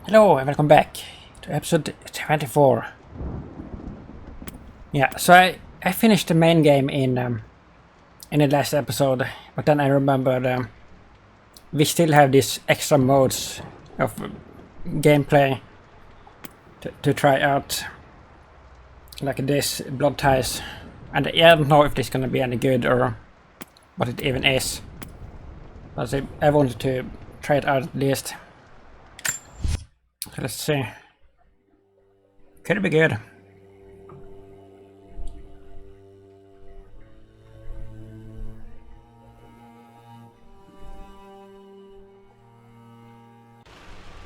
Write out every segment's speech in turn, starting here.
Hello and welcome back to episode 24. Yeah, so I finished the main game in the last episode, but then I remembered we still have these extra modes of gameplay to try out, like this blood ties, and I don't know if this is gonna be any good or what it even is, but I wanted to try it out at least. So let's see. Could it be good?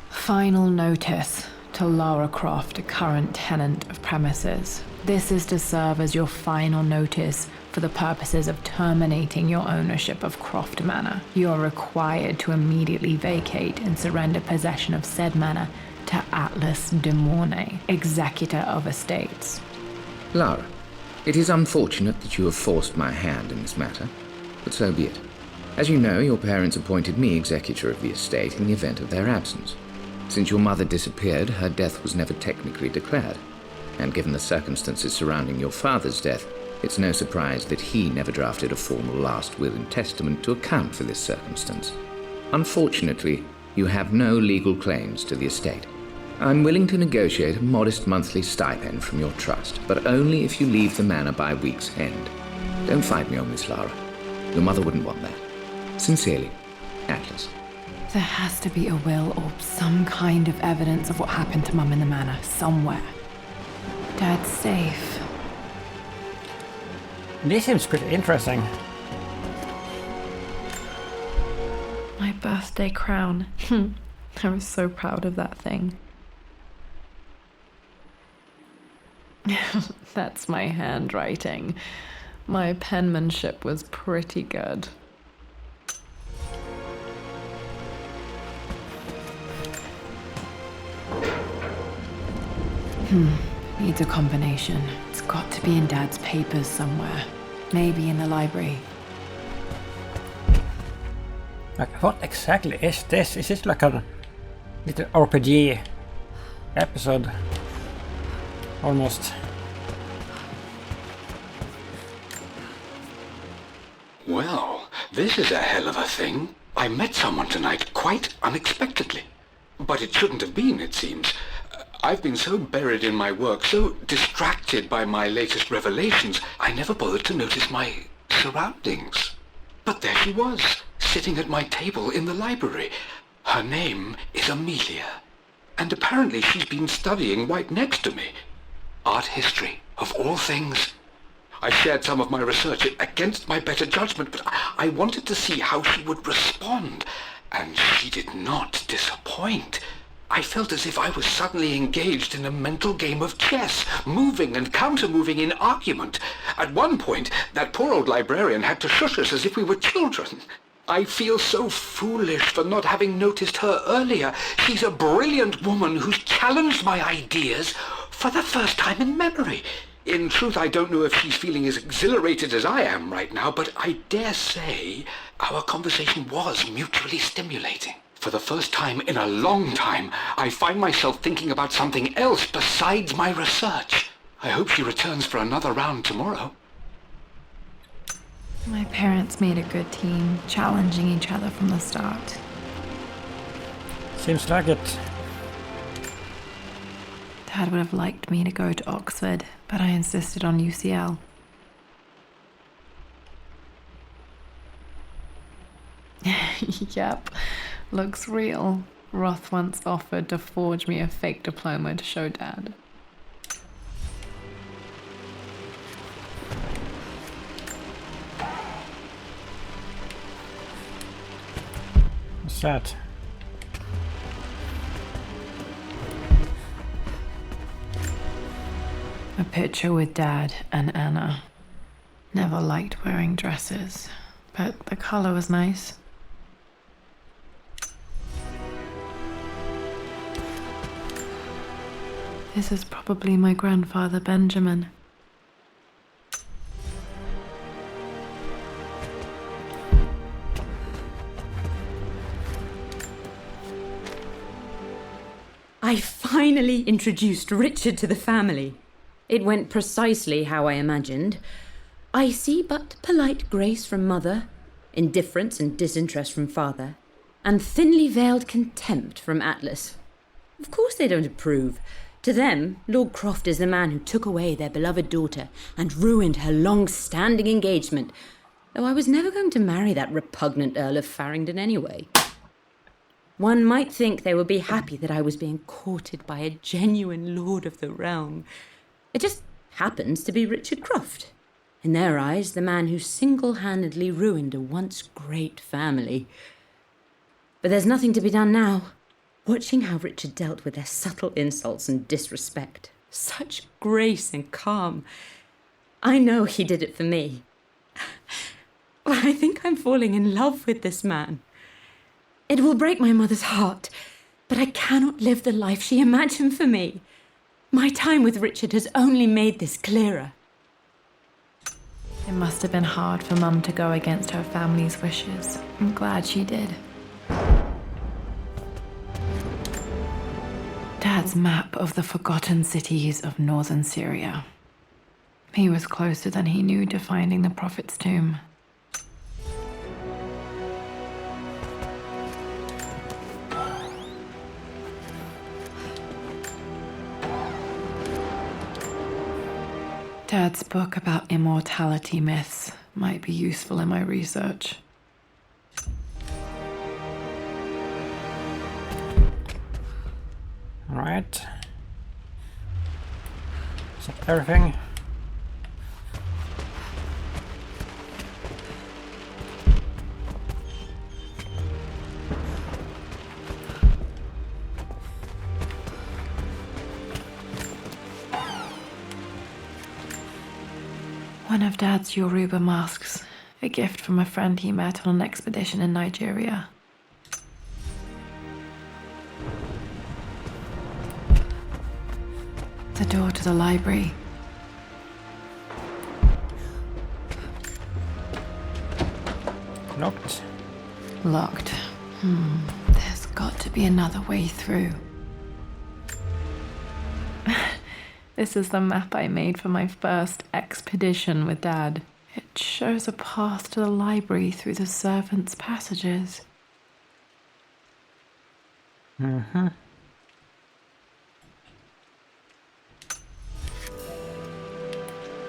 Final notice to Lara Croft, a current tenant of premises. This is to serve as your final notice for the purposes of terminating your ownership of Croft Manor. You are required to immediately vacate and surrender possession of said manor to Atlas de Mornay, executor of estates. Lara, it is unfortunate that you have forced my hand in this matter, but so be it. As you know, your parents appointed me executor of the estate in the event of their absence. Since your mother disappeared, her death was never technically declared. And given the circumstances surrounding your father's death, it's no surprise that he never drafted a formal last will and testament to account for this circumstance. Unfortunately, you have no legal claims to the estate. I'm willing to negotiate a modest monthly stipend from your trust, but only if you leave the manor by week's end. Don't fight me on this, Lara. Your mother wouldn't want that. Sincerely, Atlas. There has to be a will or some kind of evidence of what happened to Mum in the manor somewhere. Dad's safe. This seems pretty interesting. My birthday crown. I was so proud of that thing. That's my handwriting. My penmanship was pretty good. Needs a combination. It's got to be in Dad's papers somewhere. Maybe in the library. Like, what exactly is this? Is this like a little RPG episode? Almost. Well, this is a hell of a thing. I met someone tonight quite unexpectedly. But it shouldn't have been, it seems. I've been so buried in my work, so distracted by my latest revelations, I never bothered to notice my surroundings. But there she was, sitting at my table in the library. Her name is Amelia, and apparently she's been studying right next to me. Art history, of all things. I shared some of my research against my better judgment, but I wanted to see how she would respond, and she did not disappoint. I felt as if I was suddenly engaged in a mental game of chess, moving and counter-moving in argument. At one point, that poor old librarian had to shush us as if we were children. I feel so foolish for not having noticed her earlier. She's a brilliant woman who's challenged my ideas for the first time in memory. In truth, I don't know if she's feeling as exhilarated as I am right now, but I dare say our conversation was mutually stimulating. For the first time in a long time, I find myself thinking about something else besides my research. I hope she returns for another round tomorrow. My parents made a good team, challenging each other from the start. Seems like it. Dad would have liked me to go to Oxford, but I insisted on UCL. Yep, looks real. Roth once offered to forge me a fake diploma to show Dad. What's that? A picture with Dad and Anna. Never liked wearing dresses, but the color was nice. This is probably my grandfather, Benjamin. I finally introduced Richard to the family. It went precisely how I imagined. I see but polite grace from mother, indifference and disinterest from father, and thinly veiled contempt from Atlas. Of course they don't approve. To them, Lord Croft is the man who took away their beloved daughter and ruined her long-standing engagement, though I was never going to marry that repugnant Earl of Farringdon anyway. One might think they would be happy that I was being courted by a genuine lord of the realm. It just happens to be Richard Croft. In their eyes, the man who single-handedly ruined a once great family. But there's nothing to be done now. Watching how Richard dealt with their subtle insults and disrespect. Such grace and calm. I know he did it for me. I think I'm falling in love with this man. It will break my mother's heart, but I cannot live the life she imagined for me. My time with Richard has only made this clearer. It must have been hard for Mum to go against her family's wishes. I'm glad she did. Dad's map of the forgotten cities of northern Syria. He was closer than he knew to finding the Prophet's tomb. Dad's book about immortality myths might be useful in my research. Alright. Is that everything? One of Dad's Yoruba masks, a gift from a friend he met on an expedition in Nigeria. The door to the library. Locked. Locked. There's got to be another way through. This is the map I made for my first expedition with Dad. It shows a path to the library through the servants' passages. Mm-hmm.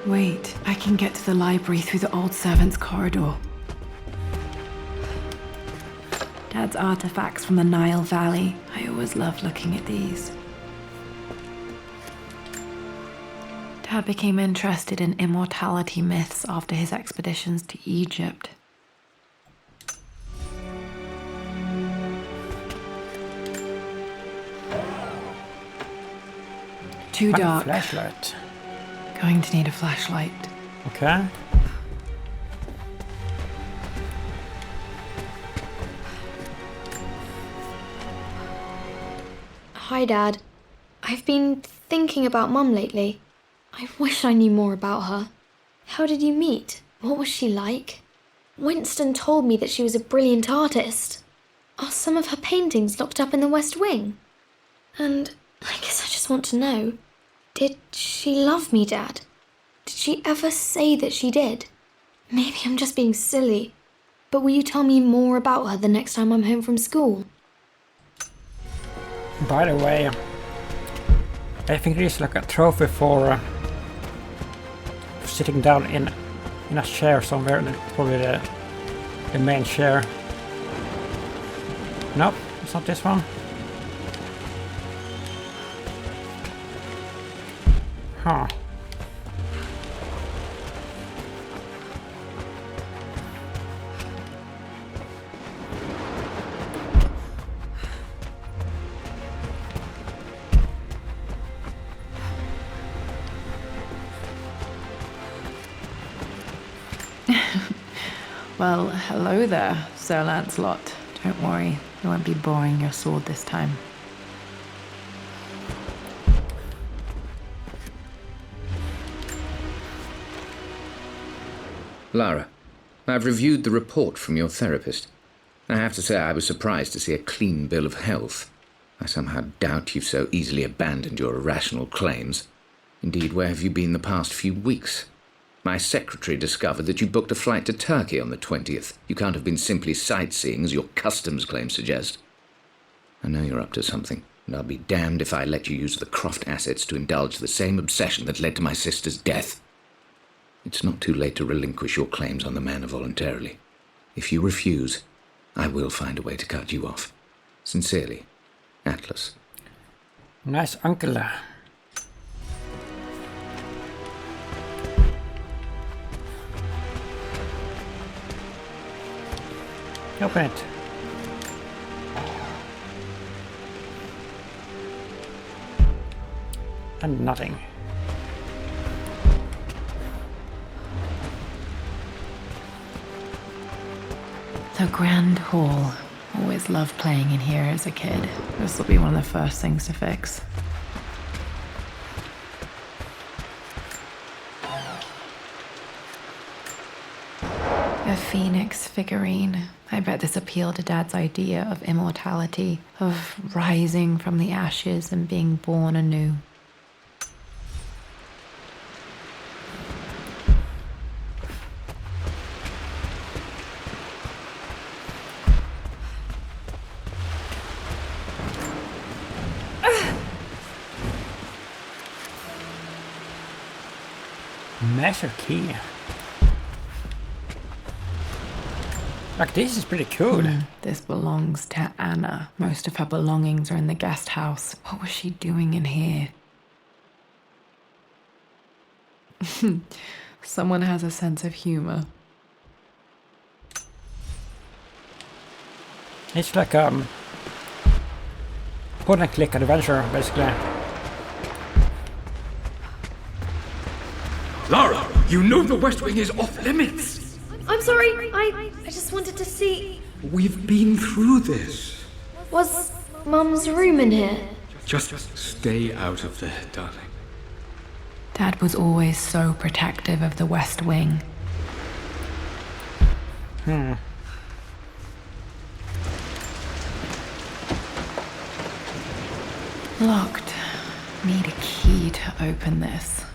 Wait, I can get to the library through the old servants' corridor. Dad's artifacts from the Nile Valley. I always love looking at these. Dad became interested in immortality myths after his expeditions to Egypt. Too dark. Flashlight. Going to need a flashlight. Okay. Hi, Dad. I've been thinking about Mum lately. I wish I knew more about her. How did you meet? What was she like? Winston told me that she was a brilliant artist. Are some of her paintings locked up in the West Wing? And I guess I just want to know, did she love me, Dad? Did she ever say that she did? Maybe I'm just being silly, but will you tell me more about her the next time I'm home from school? By the way, I think there is like a trophy for sitting down in a chair somewhere. Probably the main chair. Nope, it's not this one. Huh. Well, hello there, Sir Lancelot. Don't worry, I won't be boring your sword this time. Lara, I've reviewed the report from your therapist. I have to say I was surprised to see a clean bill of health. I somehow doubt you've so easily abandoned your irrational claims. Indeed, where have you been the past few weeks? My secretary discovered that you booked a flight to Turkey on the 20th. You can't have been simply sightseeing, as your customs claims suggest. I know you're up to something, and I'll be damned if I let you use the Croft assets to indulge the same obsession that led to my sister's death. It's not too late to relinquish your claims on the manor voluntarily. If you refuse, I will find a way to cut you off. Sincerely, Atlas. Nice uncle. Open it. And nothing. The Grand Hall. Always loved playing in here as a kid. This will be one of the first things to fix. A phoenix figurine. I bet this appealed to Dad's idea of immortality, of rising from the ashes and being born anew. Massive key. Like, this is pretty cool. This belongs to Anna. Most of her belongings are in the guest house. What was she doing in here? Someone has a sense of humor. It's like point and click adventure, basically. Lara, you know the West Wing is off limits. I'm sorry, I just wanted to see... We've been through this. Was Mum's room in here? Just stay out of there, darling. Dad was always so protective of the West Wing. Locked. Need a key to open this.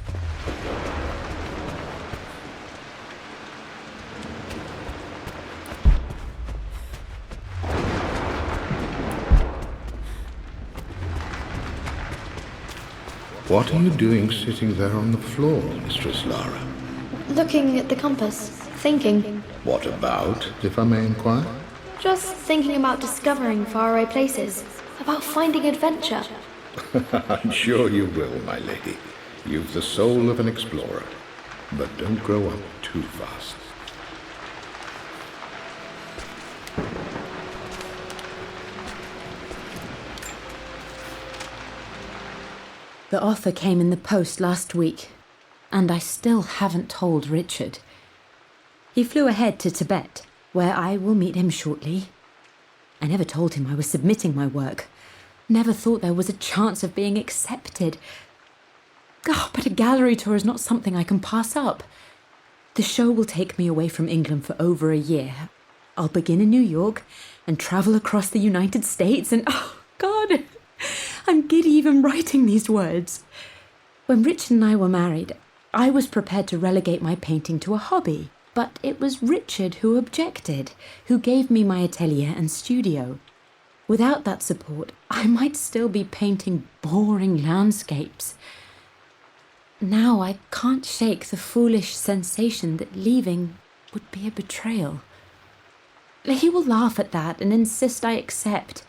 What are you doing sitting there on the floor, Mistress Lara? Looking at the compass, thinking. What about, if I may inquire? Just thinking about discovering faraway places, about finding adventure. I'm sure you will, my lady. You've the soul of an explorer. But don't grow up too fast. The offer came in the post last week, and I still haven't told Richard. He flew ahead to Tibet, where I will meet him shortly. I never told him I was submitting my work. Never thought there was a chance of being accepted. Oh, but a gallery tour is not something I can pass up. The show will take me away from England for over a year. I'll begin in New York and travel across the United States and, oh, God, I'm giddy even writing these words. When Richard and I were married, I was prepared to relegate my painting to a hobby, but it was Richard who objected, who gave me my atelier and studio. Without that support, I might still be painting boring landscapes. Now I can't shake the foolish sensation that leaving would be a betrayal. He will laugh at that and insist I accept,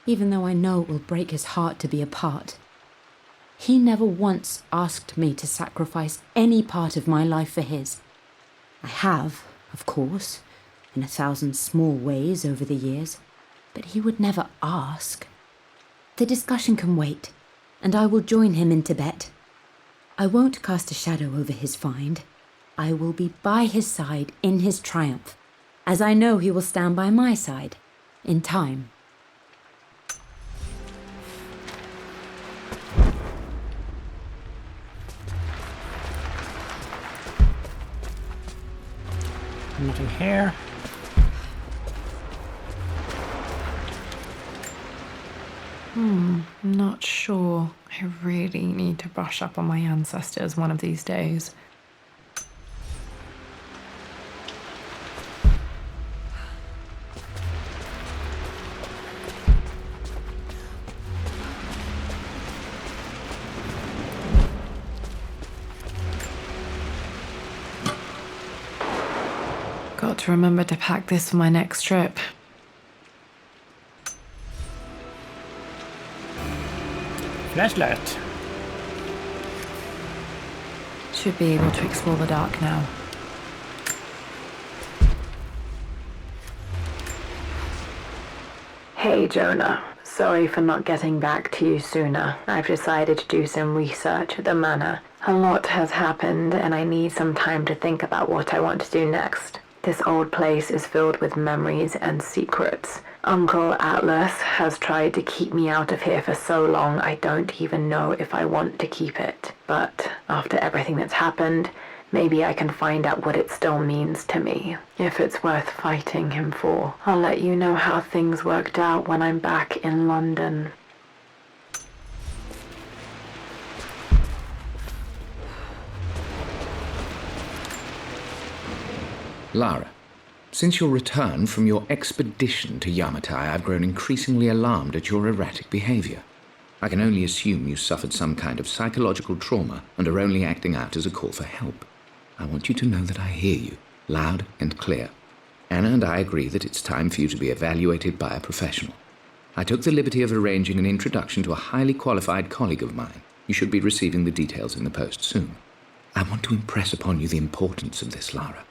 even though I know it will break his heart to be apart. He never once asked me to sacrifice any part of my life for his. I have, of course, in 1,000 small ways over the years, but he would never ask. The discussion can wait, and I will join him in Tibet. I won't cast a shadow over his find. I will be by his side in his triumph, as I know he will stand by my side, in time. Nothing here. Not sure. I really need to brush up on my ancestors one of these days. Got to remember to pack this for my next trip. Flashlight. Should be able to explore the dark now. Hey Jonah, sorry for not getting back to you sooner. I've decided to do some research at the manor. A lot has happened and I need some time to think about what I want to do next. This old place is filled with memories and secrets. Uncle Atlas has tried to keep me out of here for so long I don't even know if I want to keep it. But after everything that's happened, maybe I can find out what it still means to me. If it's worth fighting him for. I'll let you know how things worked out when I'm back in London. Lara, since your return from your expedition to Yamatai, I've grown increasingly alarmed at your erratic behavior. I can only assume you suffered some kind of psychological trauma and are only acting out as a call for help. I want you to know that I hear you, loud and clear. Anna and I agree that it's time for you to be evaluated by a professional. I took the liberty of arranging an introduction to a highly qualified colleague of mine. You should be receiving the details in the post soon. I want to impress upon you the importance of this, Lara.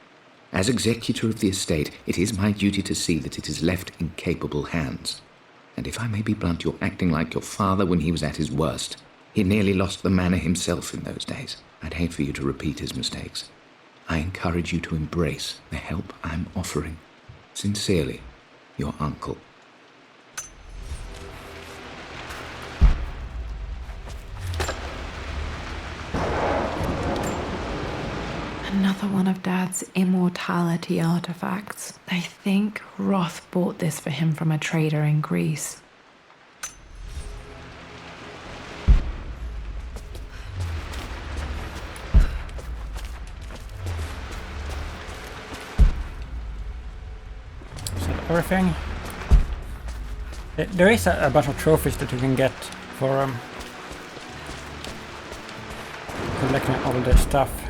As executor of the estate, it is my duty to see that it is left in capable hands. And if I may be blunt, you're acting like your father when he was at his worst. He nearly lost the manor himself in those days. I'd hate for you to repeat his mistakes. I encourage you to embrace the help I'm offering. Sincerely, your uncle. Another one of Dad's immortality artifacts. I think Roth bought this for him from a trader in Greece. Is that everything? There is a bunch of trophies that you can get for collecting all this stuff.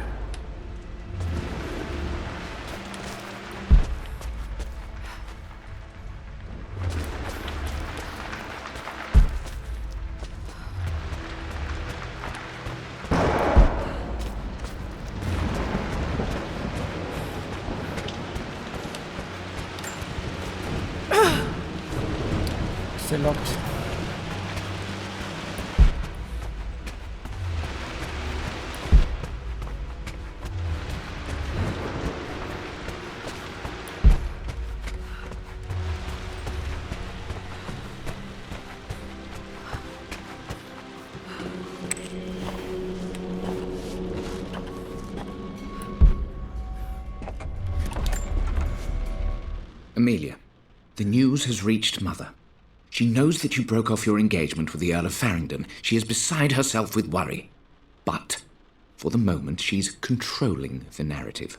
Still locked. Amelia, the news has reached Mother. She knows that you broke off your engagement with the Earl of Farringdon. She is beside herself with worry. But, for the moment, she's controlling the narrative.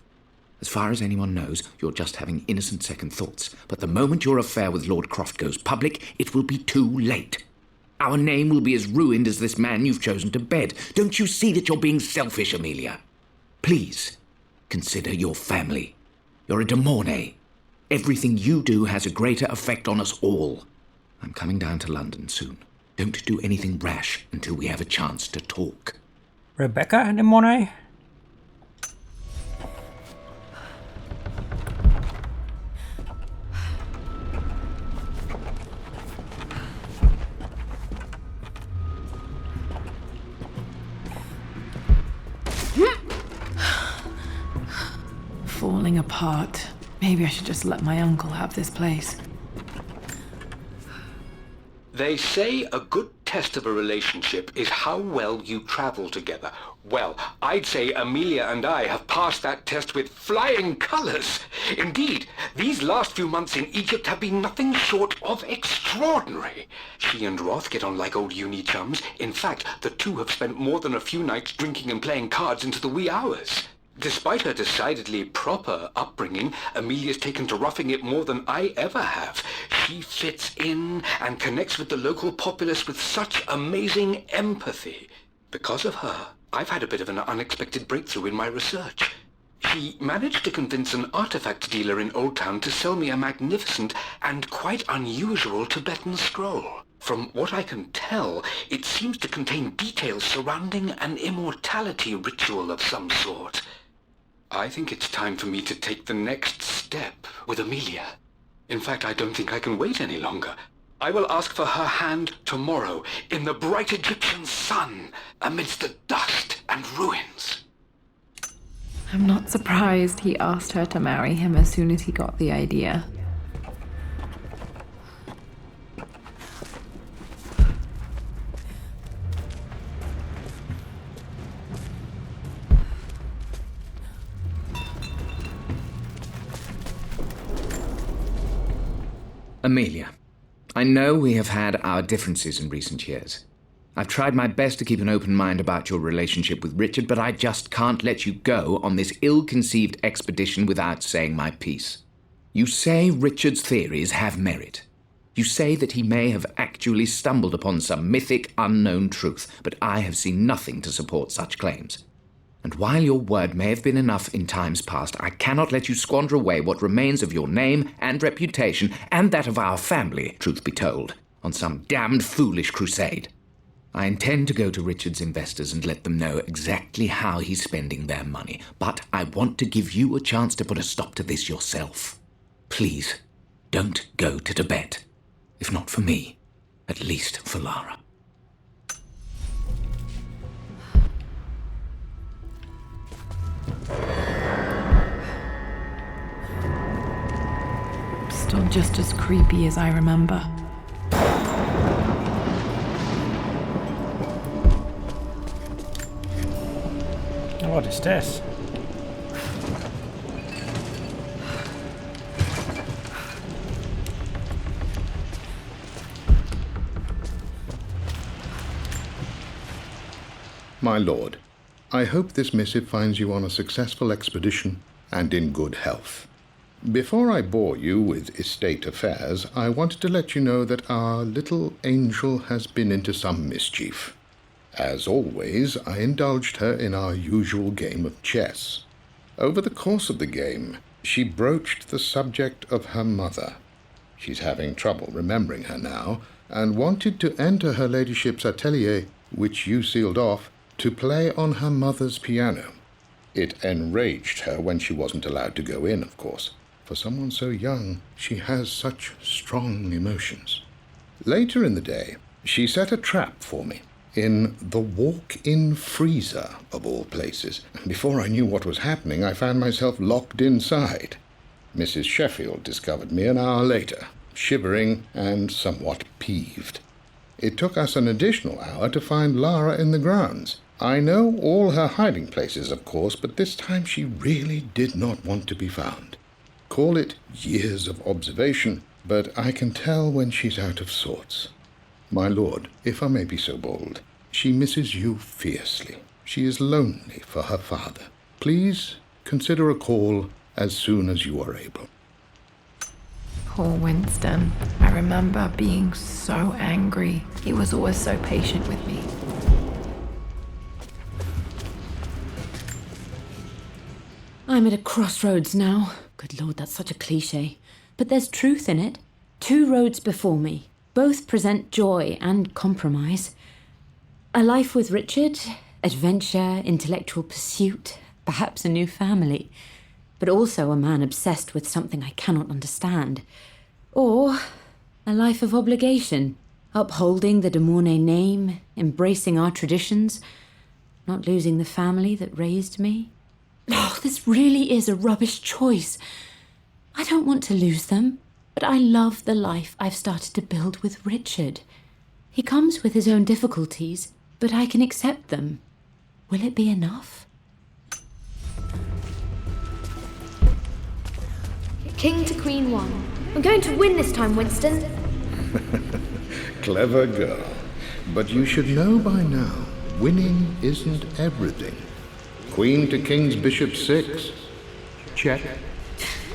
As far as anyone knows, you're just having innocent second thoughts. But the moment your affair with Lord Croft goes public, it will be too late. Our name will be as ruined as this man you've chosen to bed. Don't you see that you're being selfish, Amelia? Please, consider your family. You're a de Mornay. Everything you do has a greater effect on us all. I'm coming down to London soon. Don't do anything rash until we have a chance to talk. Rebecca de Mornay? Falling apart. Maybe I should just let my uncle have this place. They say a good test of a relationship is how well you travel together. Well, I'd say Amelia and I have passed that test with flying colours. Indeed, these last few months in Egypt have been nothing short of extraordinary. She and Roth get on like old uni chums. In fact, the two have spent more than a few nights drinking and playing cards into the wee hours. Despite her decidedly proper upbringing, Amelia's taken to roughing it more than I ever have. She fits in and connects with the local populace with such amazing empathy. Because of her, I've had a bit of an unexpected breakthrough in my research. She managed to convince an artifact dealer in Old Town to sell me a magnificent and quite unusual Tibetan scroll. From what I can tell, it seems to contain details surrounding an immortality ritual of some sort. I think it's time for me to take the next step with Amelia. In fact, I don't think I can wait any longer. I will ask for her hand tomorrow in the bright Egyptian sun amidst the dust and ruins. I'm not surprised he asked her to marry him as soon as he got the idea. Amelia, I know we have had our differences in recent years. I've tried my best to keep an open mind about your relationship with Richard, but I just can't let you go on this ill-conceived expedition without saying my piece. You say Richard's theories have merit. You say that he may have actually stumbled upon some mythic, unknown truth, but I have seen nothing to support such claims. And while your word may have been enough in times past, I cannot let you squander away what remains of your name and reputation, and that of our family, truth be told, on some damned foolish crusade. I intend to go to Richard's investors and let them know exactly how he's spending their money, but I want to give you a chance to put a stop to this yourself. Please, don't go to Tibet. If not for me, at least for Lara. Still just as creepy as I remember. What is this? My lord, I hope this missive finds you on a successful expedition and in good health. Before I bore you with estate affairs, I wanted to let you know that our little angel has been into some mischief. As always, I indulged her in our usual game of chess. Over the course of the game, she broached the subject of her mother. She's having trouble remembering her now, and wanted to enter her ladyship's atelier, which you sealed off, to play on her mother's piano. It enraged her when she wasn't allowed to go in, of course. For someone so young, she has such strong emotions. Later in the day, she set a trap for me in the walk-in freezer, of all places. Before I knew what was happening, I found myself locked inside. Mrs. Sheffield discovered me an hour later, shivering and somewhat peeved. It took us an additional hour to find Lara in the grounds. I know all her hiding places, of course, but this time she really did not want to be found. Call it years of observation, but I can tell when she's out of sorts. My lord, if I may be so bold, she misses you fiercely. She is lonely for her father. Please consider a call as soon as you are able. Poor Winston. I remember being so angry. He was always so patient with me. I'm at a crossroads now. Good Lord, that's such a cliche. But there's truth in it. 2 roads before me. Both present joy and compromise. A life with Richard, adventure, intellectual pursuit, perhaps a new family. But also a man obsessed with something I cannot understand. Or a life of obligation, upholding the de Mornay name, embracing our traditions, not losing the family that raised me. Oh, this really is a rubbish choice. I don't want to lose them, but I love the life I've started to build with Richard. He comes with his own difficulties, but I can accept them. Will it be enough? King to Queen 1. I'm going to win this time, Winston. Clever girl. But you should know by now, winning isn't everything. Queen to King's Bishop 6. Check.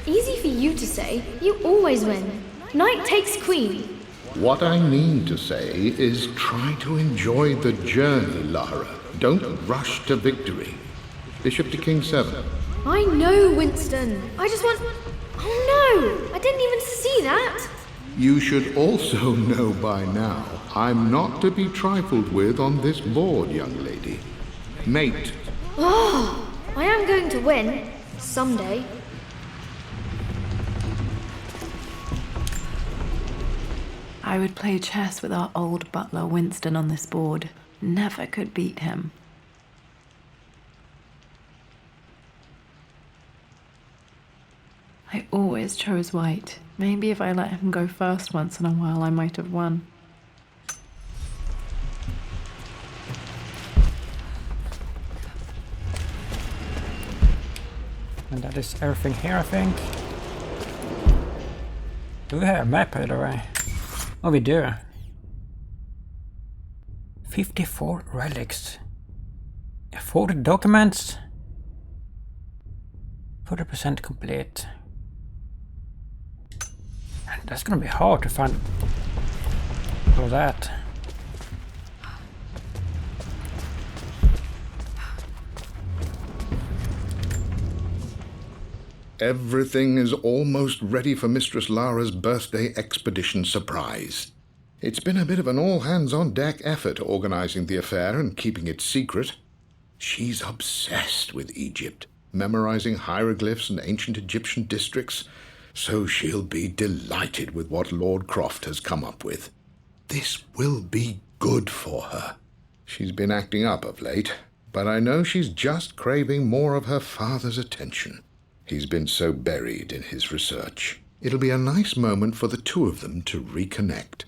Easy for you to say. You always win. Knight takes queen. What I mean to say is try to enjoy the journey, Lara. Don't rush to victory. Bishop to King 7. I know, Winston. I just want... Oh no! I didn't even see that. You should also know by now, I'm not to be trifled with on this board, young lady. Mate. Oh, I am going to win. Someday. I would play chess with our old butler Winston on this board. Never could beat him. I always chose white. Maybe if I let him go first once in a while, I might have won. And that is everything here, I think. Do we have a map, by the way? Oh, we do. 54 relics. 40 documents. 40% complete. And that's gonna be hard to find all that. Everything is almost ready for Mistress Lara's birthday expedition surprise. It's been a bit of an all-hands-on-deck effort organizing the affair and keeping it secret. She's obsessed with Egypt, memorizing hieroglyphs and ancient Egyptian districts, so she'll be delighted with what Lord Croft has come up with. This will be good for her. She's been acting up of late, but I know she's just craving more of her father's attention. He's been so buried in his research. It'll be a nice moment for the two of them to reconnect.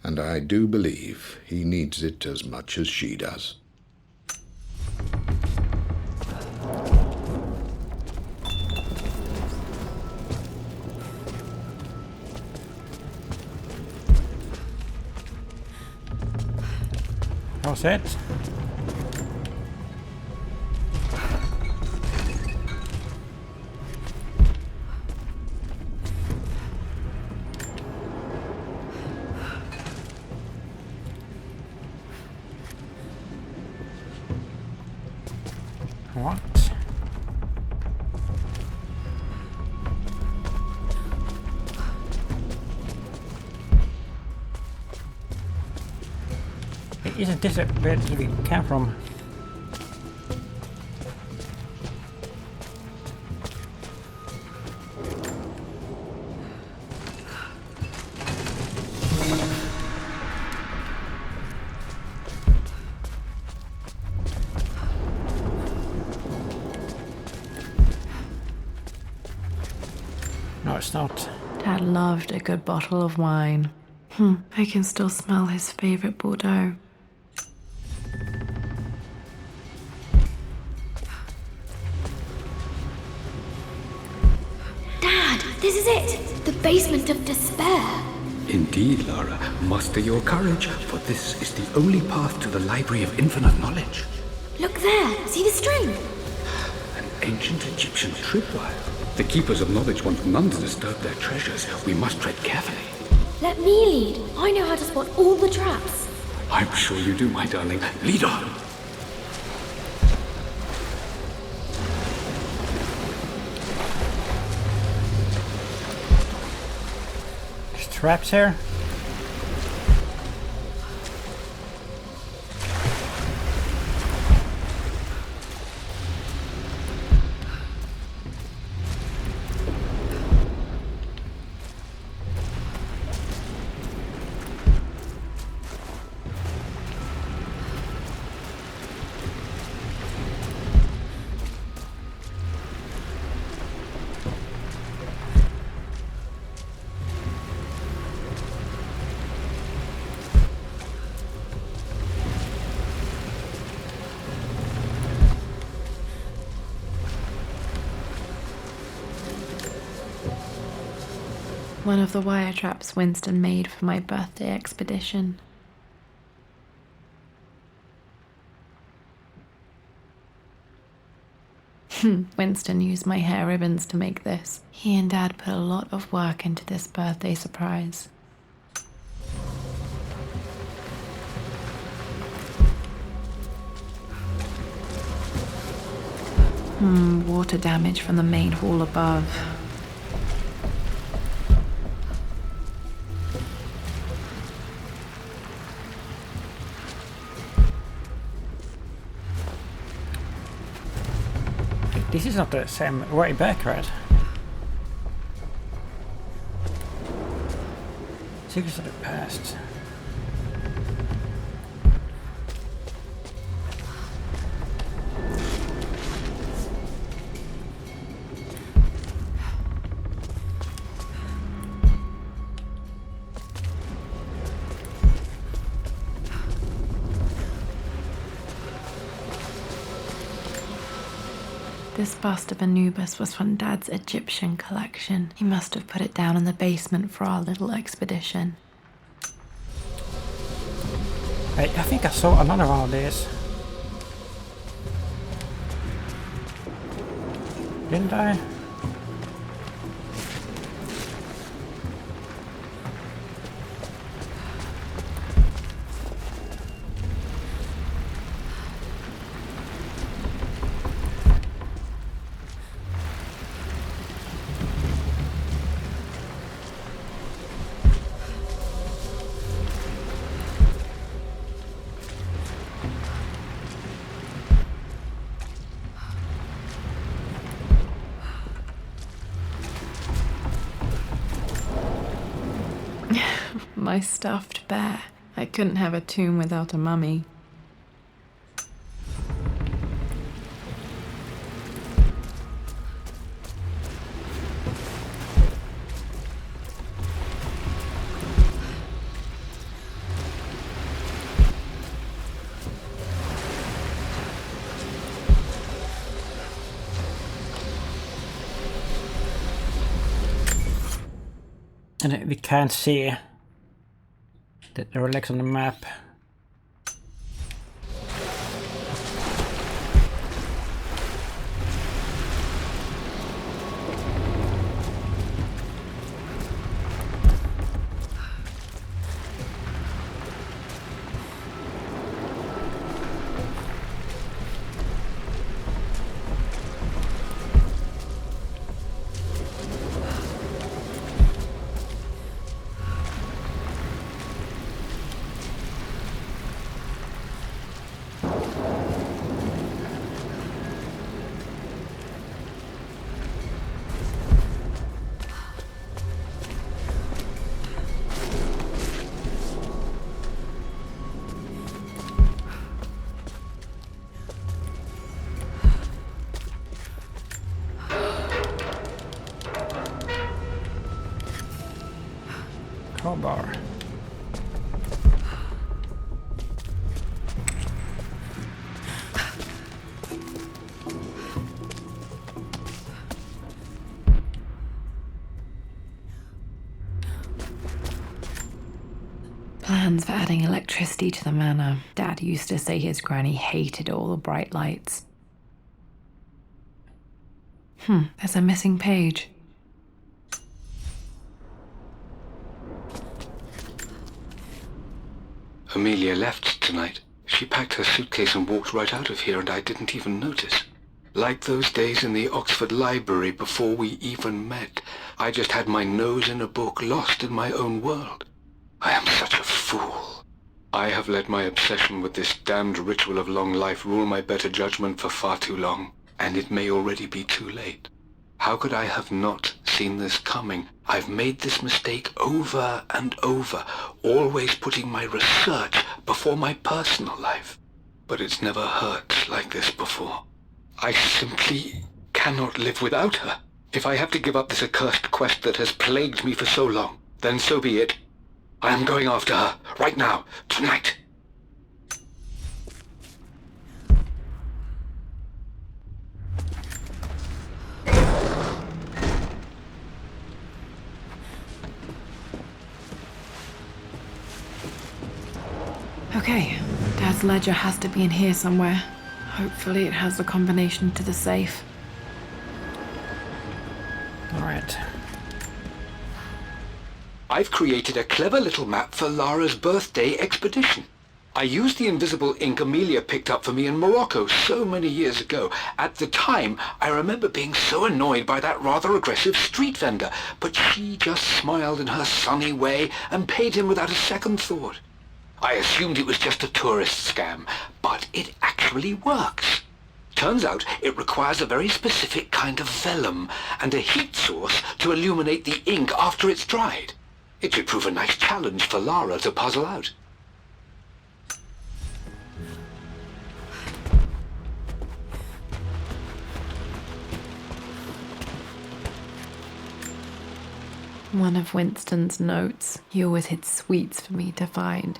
And I do believe he needs it as much as she does. All set. What? Isn't this where we came from? No, it's not. Dad loved a good bottle of wine. I can still smell his favorite Bordeaux. Dad, this is it! The basement of despair. Indeed, Lara. Muster your courage, for this is the only path to the Library of Infinite Knowledge. Look there, see the string? An ancient Egyptian tripwire. The Keepers of Knowledge want none to disturb their treasures. We must tread carefully. Let me lead. I know how to spot all the traps. I'm sure you do, my darling. Lead on. There's traps here. One of the wire traps Winston made for my birthday expedition. Winston used my hair ribbons to make this. He and Dad put a lot of work into this birthday surprise. Water damage from the main hall above. This is not the same way back, right? Secrets of the past. This bust of Anubis was from Dad's Egyptian collection. He must have put it down in the basement for our little expedition. I think I saw another one of these. Didn't I? My stuffed bear. I couldn't have a tomb without a mummy. And we can't see the relics on the map. Crowbar. Plans for adding electricity to the manor. Dad used to say his granny hated all the bright lights. There's a missing page. Amelia left tonight. She packed her suitcase and walked right out of here, and I didn't even notice. Like those days in the Oxford Library before we even met. I just had my nose in a book, lost in my own world. I am such a fool. I have let my obsession with this damned ritual of long life rule my better judgment for far too long, and it may already be too late. How could I have not seen this coming? I've made this mistake over and over, always putting my research before my personal life. But it's never hurt like this before. I simply cannot live without her. If I have to give up this accursed quest that has plagued me for so long, then so be it. I am going after her, right now, tonight. Okay, Dad's ledger has to be in here somewhere. Hopefully it has the combination to the safe. Alright. I've created a clever little map for Lara's birthday expedition. I used the invisible ink Amelia picked up for me in Morocco so many years ago. At the time, I remember being so annoyed by that rather aggressive street vendor, but she just smiled in her sunny way and paid him without a second thought. I assumed it was just a tourist scam, but it actually works. Turns out it requires a very specific kind of vellum and a heat source to illuminate the ink after it's dried. It should prove a nice challenge for Lara to puzzle out. One of Winston's notes. He always hid sweets for me to find.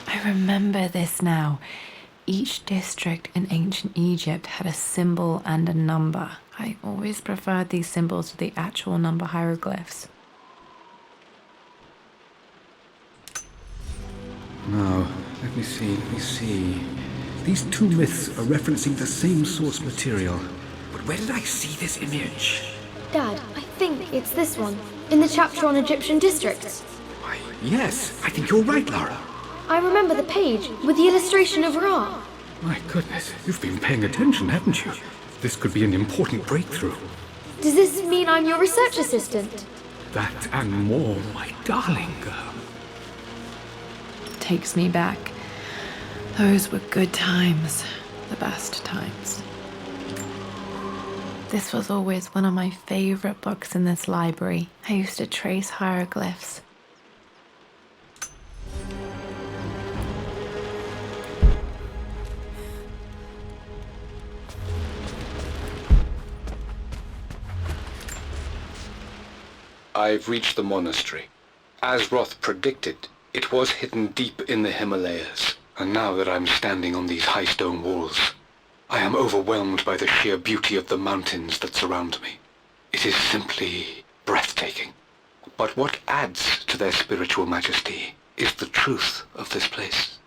I remember this now. Each district in ancient Egypt had a symbol and a number. I always preferred these symbols to the actual number hieroglyphs. Now, let me see. These two myths are referencing the same source material. But where did I see this image? Dad, I think it's this one, in the chapter on Egyptian districts. Why, yes, I think you're right, Lara. I remember the page with the illustration of Ra. My goodness, you've been paying attention, haven't you? This could be an important breakthrough. Does this mean I'm your research assistant? That and more, my darling girl. Takes me back. Those were good times. The best times. This was always one of my favorite books in this library. I used to trace hieroglyphs. I've reached the monastery. As Roth predicted, it was hidden deep in the Himalayas. And now that I'm standing on these high stone walls, I am overwhelmed by the sheer beauty of the mountains that surround me. It is simply breathtaking. But what adds to their spiritual majesty is the truth of this place.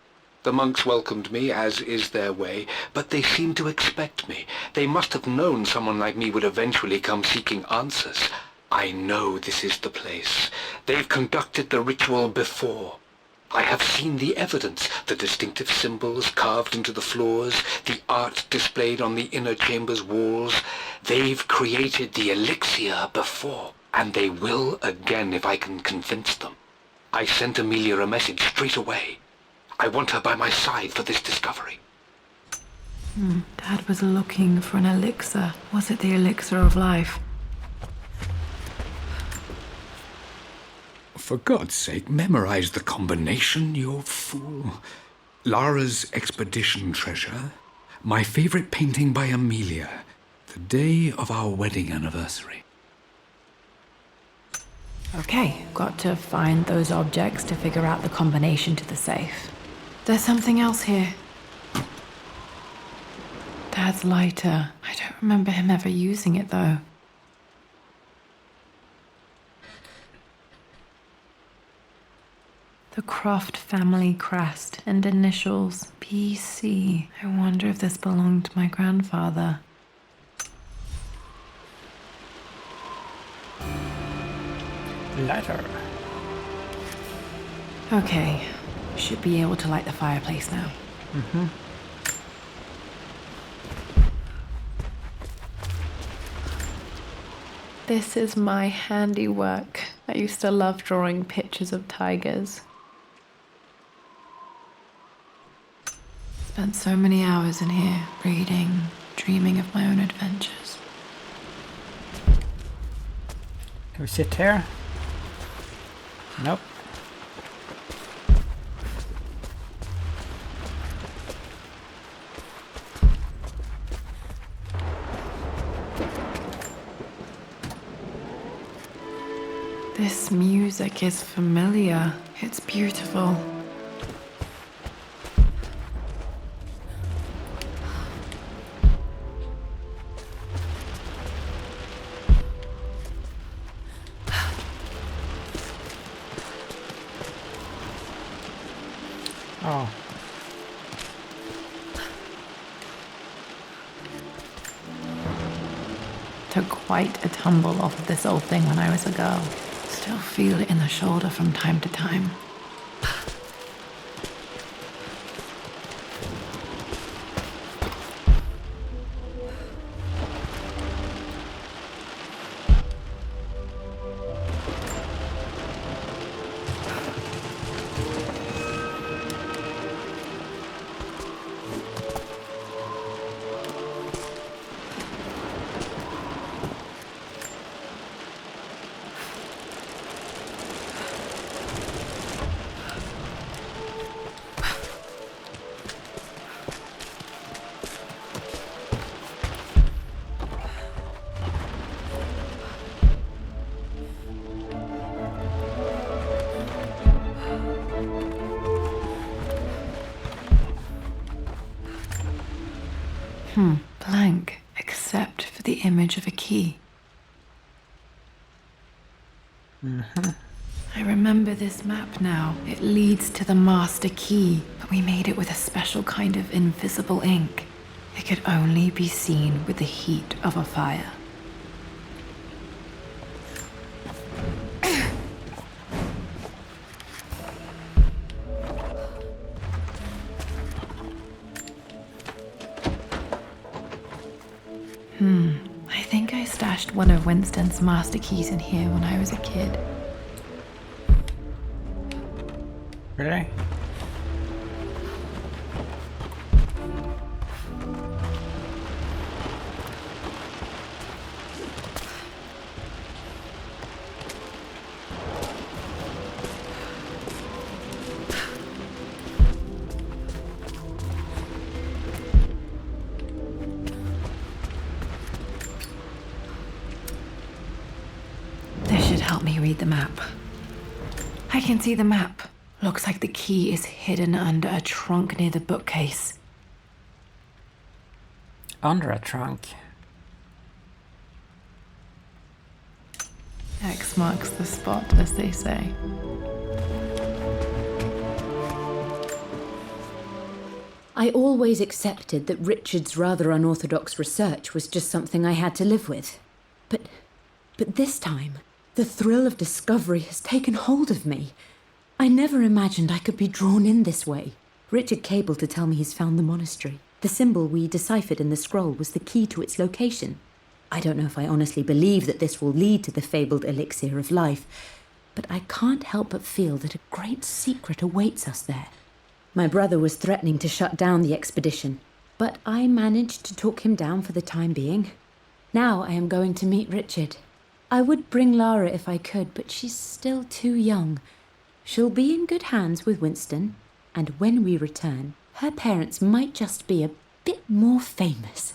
The monks welcomed me, as is their way, but they seemed to expect me. They must have known someone like me would eventually come seeking answers. I know this is the place. They've conducted the ritual before. I have seen the evidence, the distinctive symbols carved into the floors, the art displayed on the inner chamber's walls. They've created the elixir before, and they will again if I can convince them. I sent Amelia a message straight away. I want her by my side for this discovery. Dad was looking for an elixir. Was it the elixir of life? For God's sake, memorize the combination, you fool. Lara's expedition treasure, my favorite painting by Amelia, the day of our wedding anniversary. Okay, got to find those objects to figure out the combination to the safe. There's something else here. Dad's lighter. I don't remember him ever using it, though. The Croft family crest and initials PC. I wonder if this belonged to my grandfather. Lighter. Okay, should be able to light the fireplace now. This is my handiwork. I used to love drawing pictures of tigers. Spent so many hours in here, reading, dreaming of my own adventures. Can we sit here? Nope. This music is familiar. It's beautiful. Oh. Took quite a tumble off of this old thing when I was a girl. Still feel it in the shoulder from time to time. Blank, except for the image of a key. I remember this map now. It leads to the master key, but we made it with a special kind of invisible ink. It could only be seen with the heat of a fire. I think I stashed one of Winston's master keys in here when I was a kid. Really? This should help me read the map. I can see the map. Looks like the key is hidden under a trunk near the bookcase. Under a trunk. X marks the spot, as they say. I always accepted that Richard's rather unorthodox research was just something I had to live with. But this time, the thrill of discovery has taken hold of me. I never imagined I could be drawn in this way. Richard cabled to tell me he's found the monastery. The symbol we deciphered in the scroll was the key to its location. I don't know if I honestly believe that this will lead to the fabled elixir of life, but I can't help but feel that a great secret awaits us there. My brother was threatening to shut down the expedition, but I managed to talk him down for the time being. Now I am going to meet Richard. I would bring Lara if I could, but she's still too young. She'll be in good hands with Winston, and when we return, her parents might just be a bit more famous.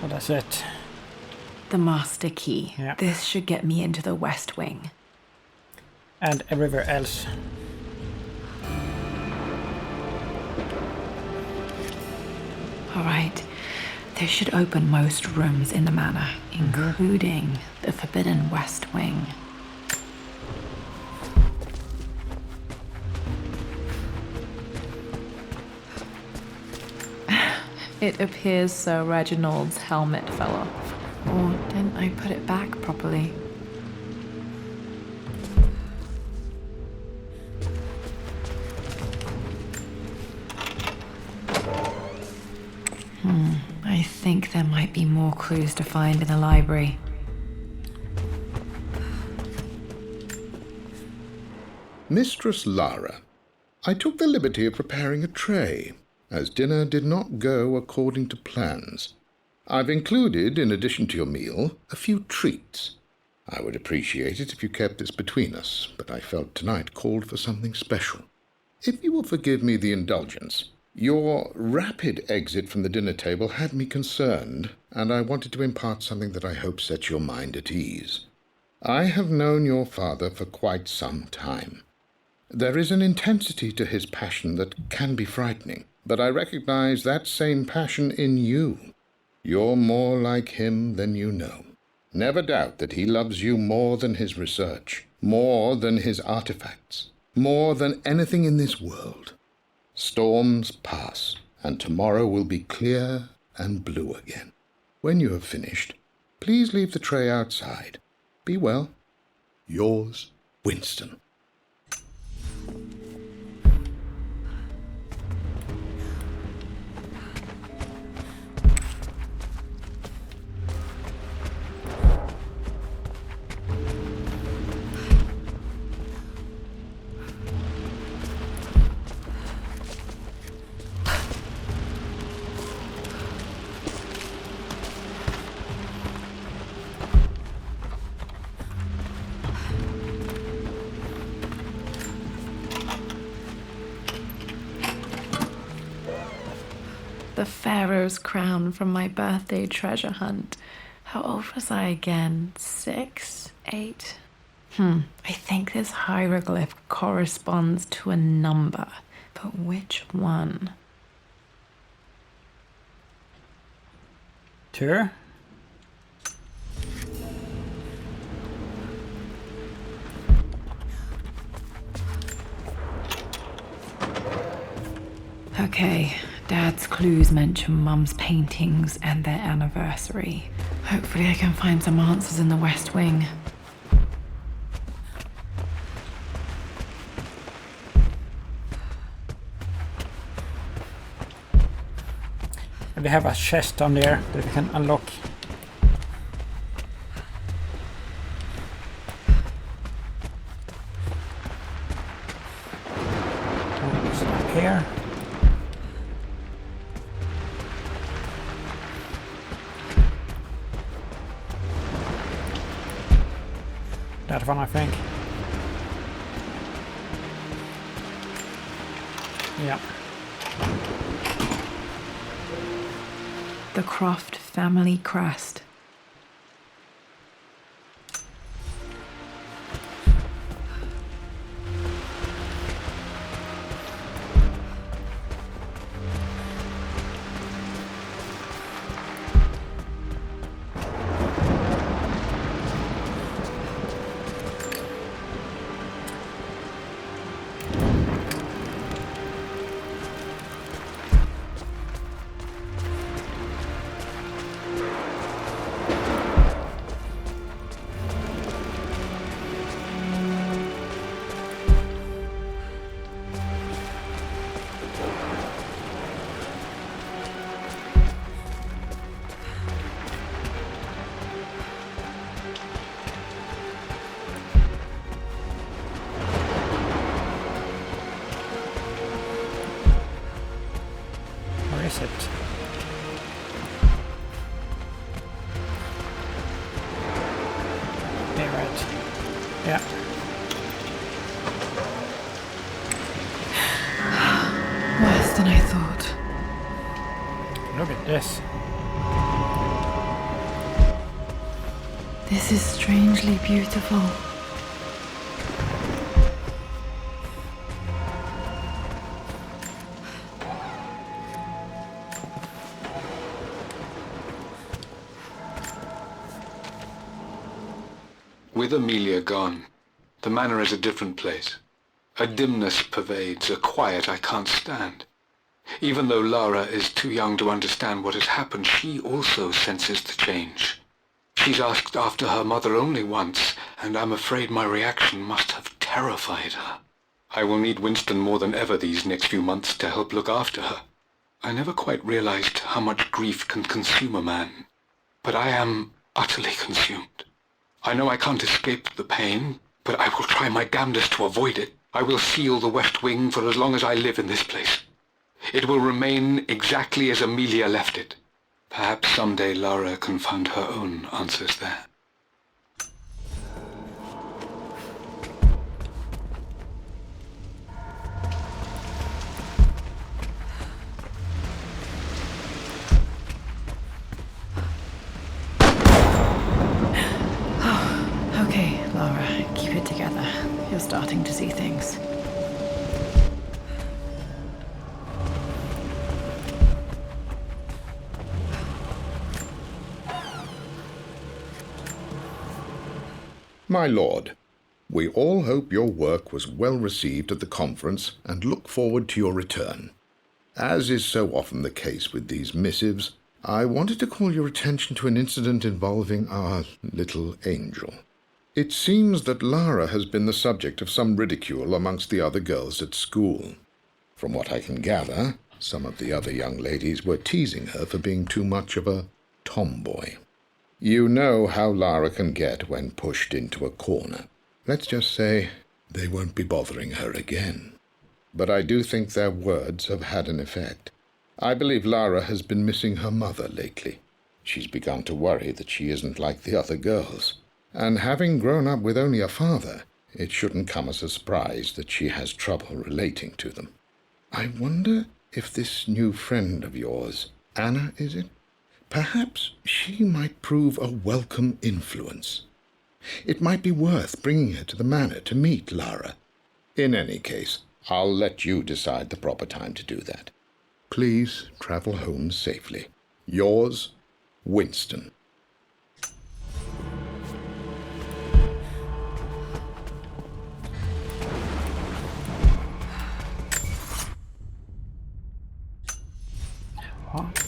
So that's it. The master key. Yeah. This should get me into the West Wing. And everywhere else. All right. This should open most rooms in the manor, including the Forbidden West Wing. It appears Sir Reginald's helmet fell off. Or didn't I put it back properly? I think there might be more clues to find in the library. Mistress Lara, I took the liberty of preparing a tray, as dinner did not go according to plans. I've included, in addition to your meal, a few treats. I would appreciate it if you kept this between us, but I felt tonight called for something special. If you will forgive me the indulgence, your rapid exit from the dinner table had me concerned, and I wanted to impart something that I hope sets your mind at ease. I have known your father for quite some time. There is an intensity to his passion that can be frightening, but I recognize that same passion in you. You're more like him than you know. Never doubt that he loves you more than his research, more than his artifacts, more than anything in this world. Storms pass, and tomorrow will be clear and blue again. When you have finished, please leave the tray outside. Be well. Yours, Winston. The Pharaoh's crown from my birthday treasure hunt. How old was I again? 6? 8? I think this hieroglyph corresponds to a number, but which one? 2. Okay, Dad's clues mention Mum's paintings and their anniversary. Hopefully I can find some answers in the West Wing. We have a chest on there that we can unlock. Oh, it's up here. That one, I think. Yeah. The Croft family crest. Where is it? Yeah, right. Yeah. Worse than I thought. Look at this. This is strangely beautiful. With Amelia gone, the manor is a different place. A dimness pervades, a quiet I can't stand. Even though Lara is too young to understand what has happened, she also senses the change. She's asked after her mother only once, and I'm afraid my reaction must have terrified her. I will need Winston more than ever these next few months to help look after her. I never quite realized how much grief can consume a man, but I am utterly consumed. I know I can't escape the pain, but I will try my damnedest to avoid it. I will seal the West Wing for as long as I live in this place. It will remain exactly as Amelia left it. Perhaps someday Lara can find her own answers there. Okay, Lara, keep it together. You're starting to see things. My lord, we all hope your work was well received at the conference and look forward to your return. As is so often the case with these missives, I wanted to call your attention to an incident involving our little angel. It seems that Lara has been the subject of some ridicule amongst the other girls at school. From what I can gather, some of the other young ladies were teasing her for being too much of a tomboy. You know how Lara can get when pushed into a corner. Let's just say they won't be bothering her again. But I do think their words have had an effect. I believe Lara has been missing her mother lately. She's begun to worry that she isn't like the other girls. And having grown up with only a father, it shouldn't come as a surprise that she has trouble relating to them. I wonder if this new friend of yours, Anna, is it? Perhaps she might prove a welcome influence. It might be worth bringing her to the manor to meet Lara. In any case, I'll let you decide the proper time to do that. Please travel home safely. Yours, Winston. What?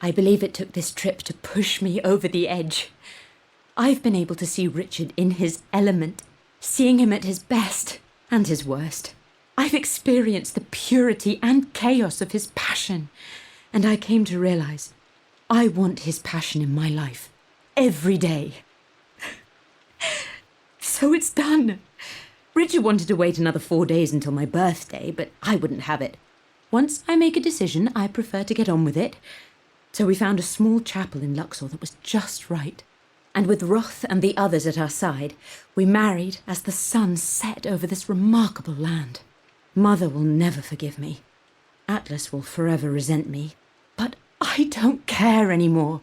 I believe it took this trip to push me over the edge. I've been able to see Richard in his element, seeing him at his best and his worst. I've experienced the purity and chaos of his passion, and I came to realize I want his passion in my life every day. So it's done. Richard wanted to wait another 4 days until my birthday, but I wouldn't have it. Once I make a decision, I prefer to get on with it. So we found a small chapel in Luxor that was just right. And with Roth and the others at our side, we married as the sun set over this remarkable land. Mother will never forgive me. Atlas will forever resent me. But I don't care anymore.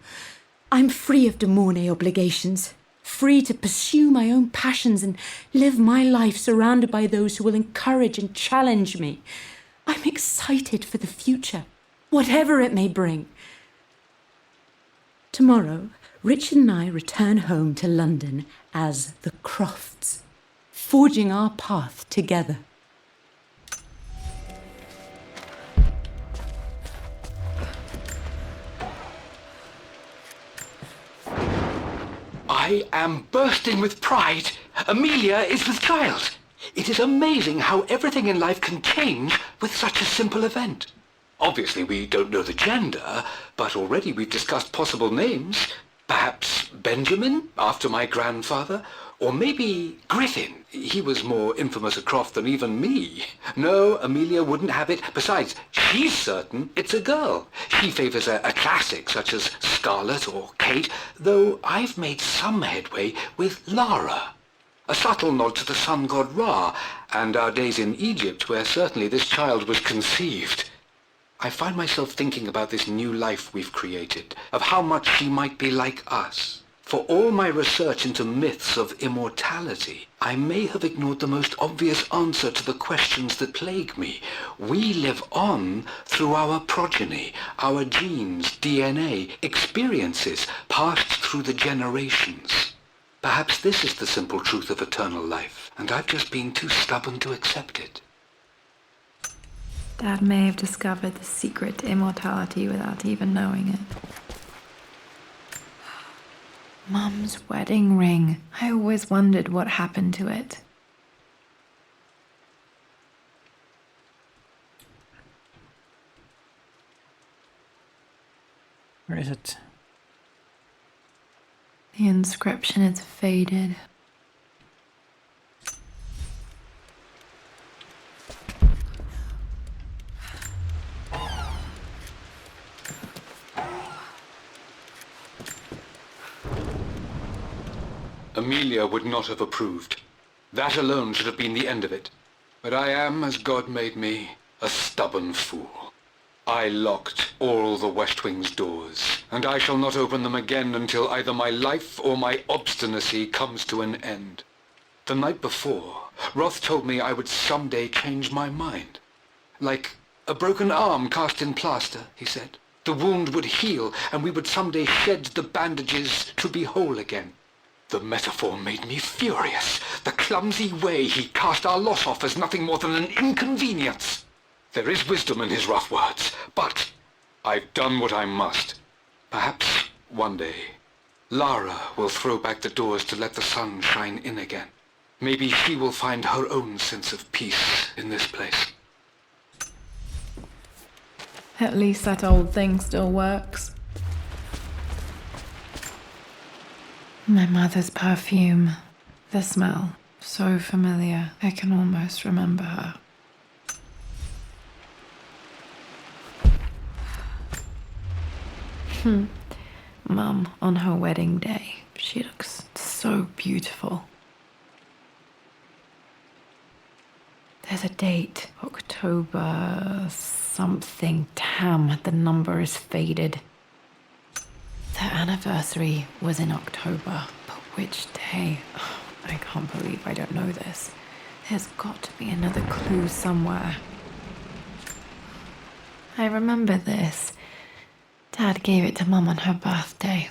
I'm free of De Mornay obligations, free to pursue my own passions and live my life surrounded by those who will encourage and challenge me. I'm excited for the future, whatever it may bring. Tomorrow, Richard and I return home to London as the Crofts, forging our path together. I am bursting with pride. Amelia is with child. It is amazing how everything in life can change with such a simple event. Obviously, we don't know the gender, but already we've discussed possible names. Perhaps Benjamin, after my grandfather, or maybe Griffin. He was more infamous at Croft than even me. No, Amelia wouldn't have it. Besides, she's certain it's a girl. She favours a classic such as Scarlet or Kate, though I've made some headway with Lara. A subtle nod to the sun god Ra, and our days in Egypt, where certainly this child was conceived. I find myself thinking about this new life we've created, of how much she might be like us. For all my research into myths of immortality, I may have ignored the most obvious answer to the questions that plague me. We live on through our progeny, our genes, DNA, experiences passed through the generations. Perhaps this is the simple truth of eternal life, and I've just been too stubborn to accept it. Dad may have discovered the secret to immortality without even knowing it. Mum's wedding ring. I always wondered what happened to it. Where is it? The inscription is faded. Amelia would not have approved. That alone should have been the end of it. But I am, as God made me, a stubborn fool. I locked all the West Wing's doors, and I shall not open them again until either my life or my obstinacy comes to an end. The night before, Roth told me I would someday change my mind. Like a broken arm cast in plaster, he said. The wound would heal, and we would someday shed the bandages to be whole again. The metaphor made me furious. The clumsy way he cast our loss off as nothing more than an inconvenience. There is wisdom in his rough words, but I've done what I must. Perhaps one day, Lara will throw back the doors to let the sun shine in again. Maybe she will find her own sense of peace in this place. At least that old thing still works. My mother's perfume. The smell. So familiar. I can almost remember her. Mum, on her wedding day. She looks so beautiful. There's a date. October something. Damn, the number is faded. Their anniversary was in October, but which day? Oh, I can't believe I don't know this. There's got to be another clue somewhere. I remember this. Dad gave it to Mum on her birthday.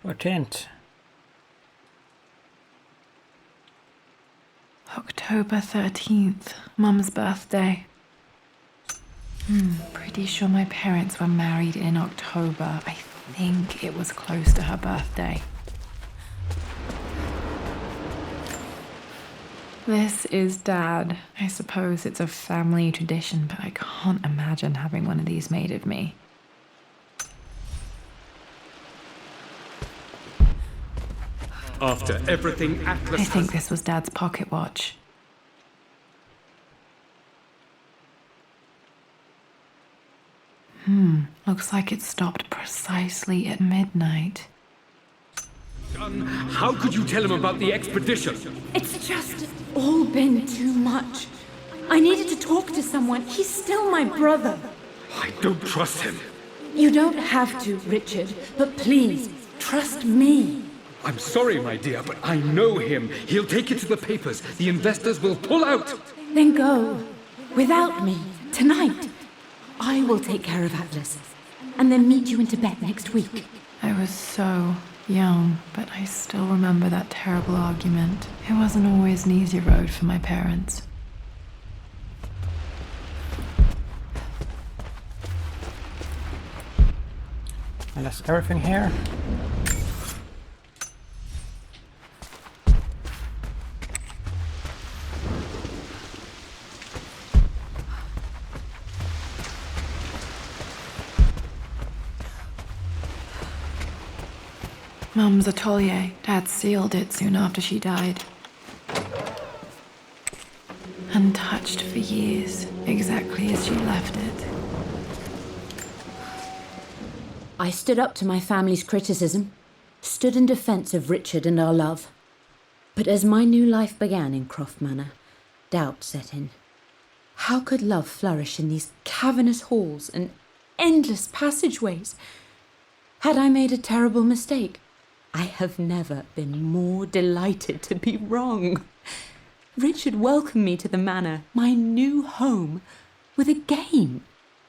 What hint? October 13th, Mum's birthday. Pretty sure my parents were married in October. I think it was close to her birthday. This is Dad. I suppose it's a family tradition, but I can't imagine having one of these made of me. After everything Atlas I think this was Dad's pocket watch. Looks like it stopped precisely at midnight. done, how could you tell him about the expedition? It's just all been too much. I needed to talk to someone. He's still my brother. I don't trust him. You don't have to, Richard, but please, trust me. I'm sorry, my dear, but I know him. He'll take it to the papers. The investors will pull out. Then go. Without me. Tonight. I will take care of Atlas. And then meet you in Tibet next week. I was so young, but I still remember that terrible argument. It wasn't always an easy road for my parents. And that's everything here. Mum's atelier. Dad sealed it soon after she died. Untouched for years, exactly as she left it. I stood up to my family's criticism, stood in defense of Richard and our love. But as my new life began in Croft Manor, doubt set in. How could love flourish in these cavernous halls and endless passageways? Had I made a terrible mistake? I have never been more delighted to be wrong. Richard welcomed me to the manor, my new home, with a game.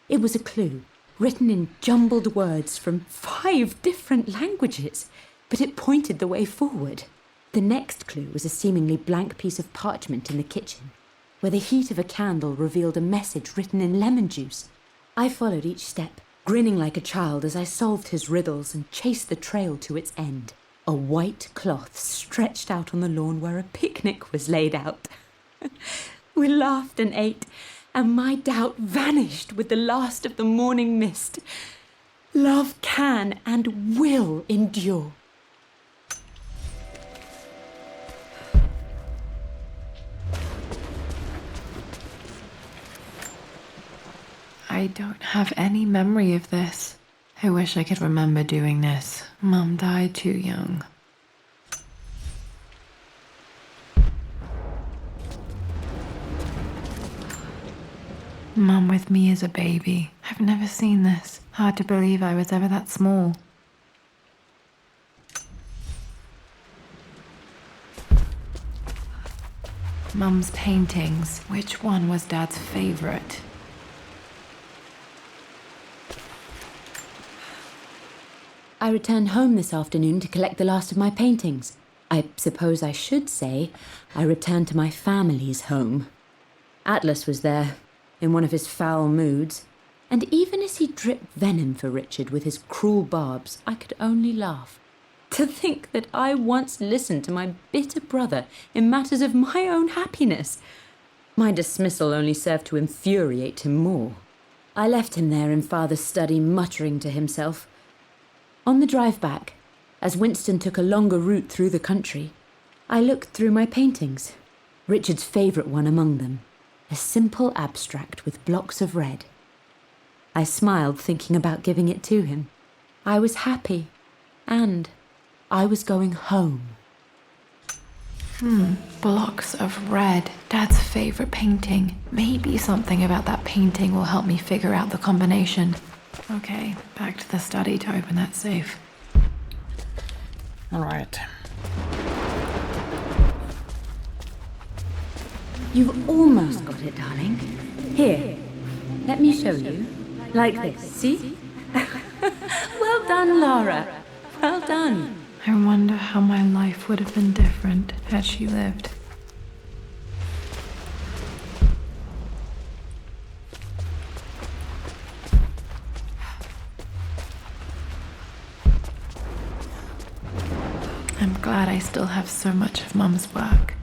It was a clue, written in jumbled words from 5 different languages, but it pointed the way forward. The next clue was a seemingly blank piece of parchment in the kitchen, where the heat of a candle revealed a message written in lemon juice. I followed each step, grinning like a child as I solved his riddles and chased the trail to its end. A white cloth stretched out on the lawn where a picnic was laid out. We laughed and ate, and my doubt vanished with the last of the morning mist. Love can and will endure. I don't have any memory of this. I wish I could remember doing this. Mum died too young. Mum with me as a baby. I've never seen this. Hard to believe I was ever that small. Mum's paintings. Which one was Dad's favorite? I returned home this afternoon to collect the last of my paintings. I suppose I should say I returned to my family's home. Atlas was there, in one of his foul moods, and even as he dripped venom for Richard with his cruel barbs, I could only laugh. To think that I once listened to my bitter brother in matters of my own happiness. My dismissal only served to infuriate him more. I left him there in Father's study, muttering to himself. On the drive back, as Winston took a longer route through the country, I looked through my paintings, Richard's favourite one among them, a simple abstract with blocks of red. I smiled, thinking about giving it to him. I was happy, and I was going home. Blocks of red. Dad's favourite painting. Maybe something about that painting will help me figure out the combination. Okay, back to the study to open that safe. Alright. You've almost got it, darling. Here, let me show you. Like this, see? Well done, Lara. Well done. I wonder how my life would have been different had she lived. I'm glad I still have so much of Mum's work.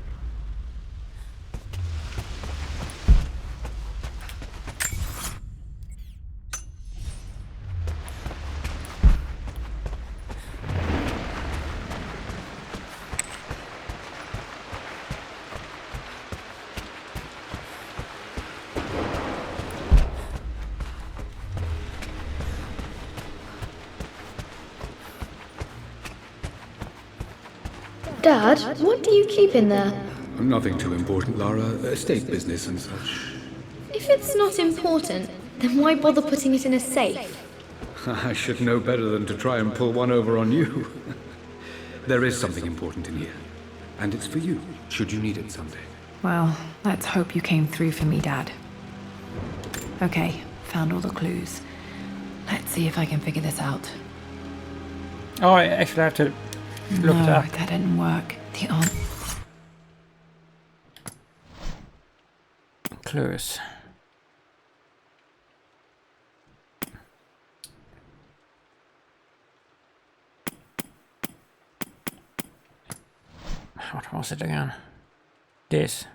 Dad, what do you keep in there? Nothing too important, Lara. Estate business and such. If it's not important, then why bother putting it in a safe? I should know better than to try and pull one over on you. There is something important in here. And it's for you, should you need it someday. Well, let's hope you came through for me, Dad. Okay, found all the clues. Let's see if I can figure this out. Oh, I actually have to look No, it up. that didn't work. The Clues. What was it again? This.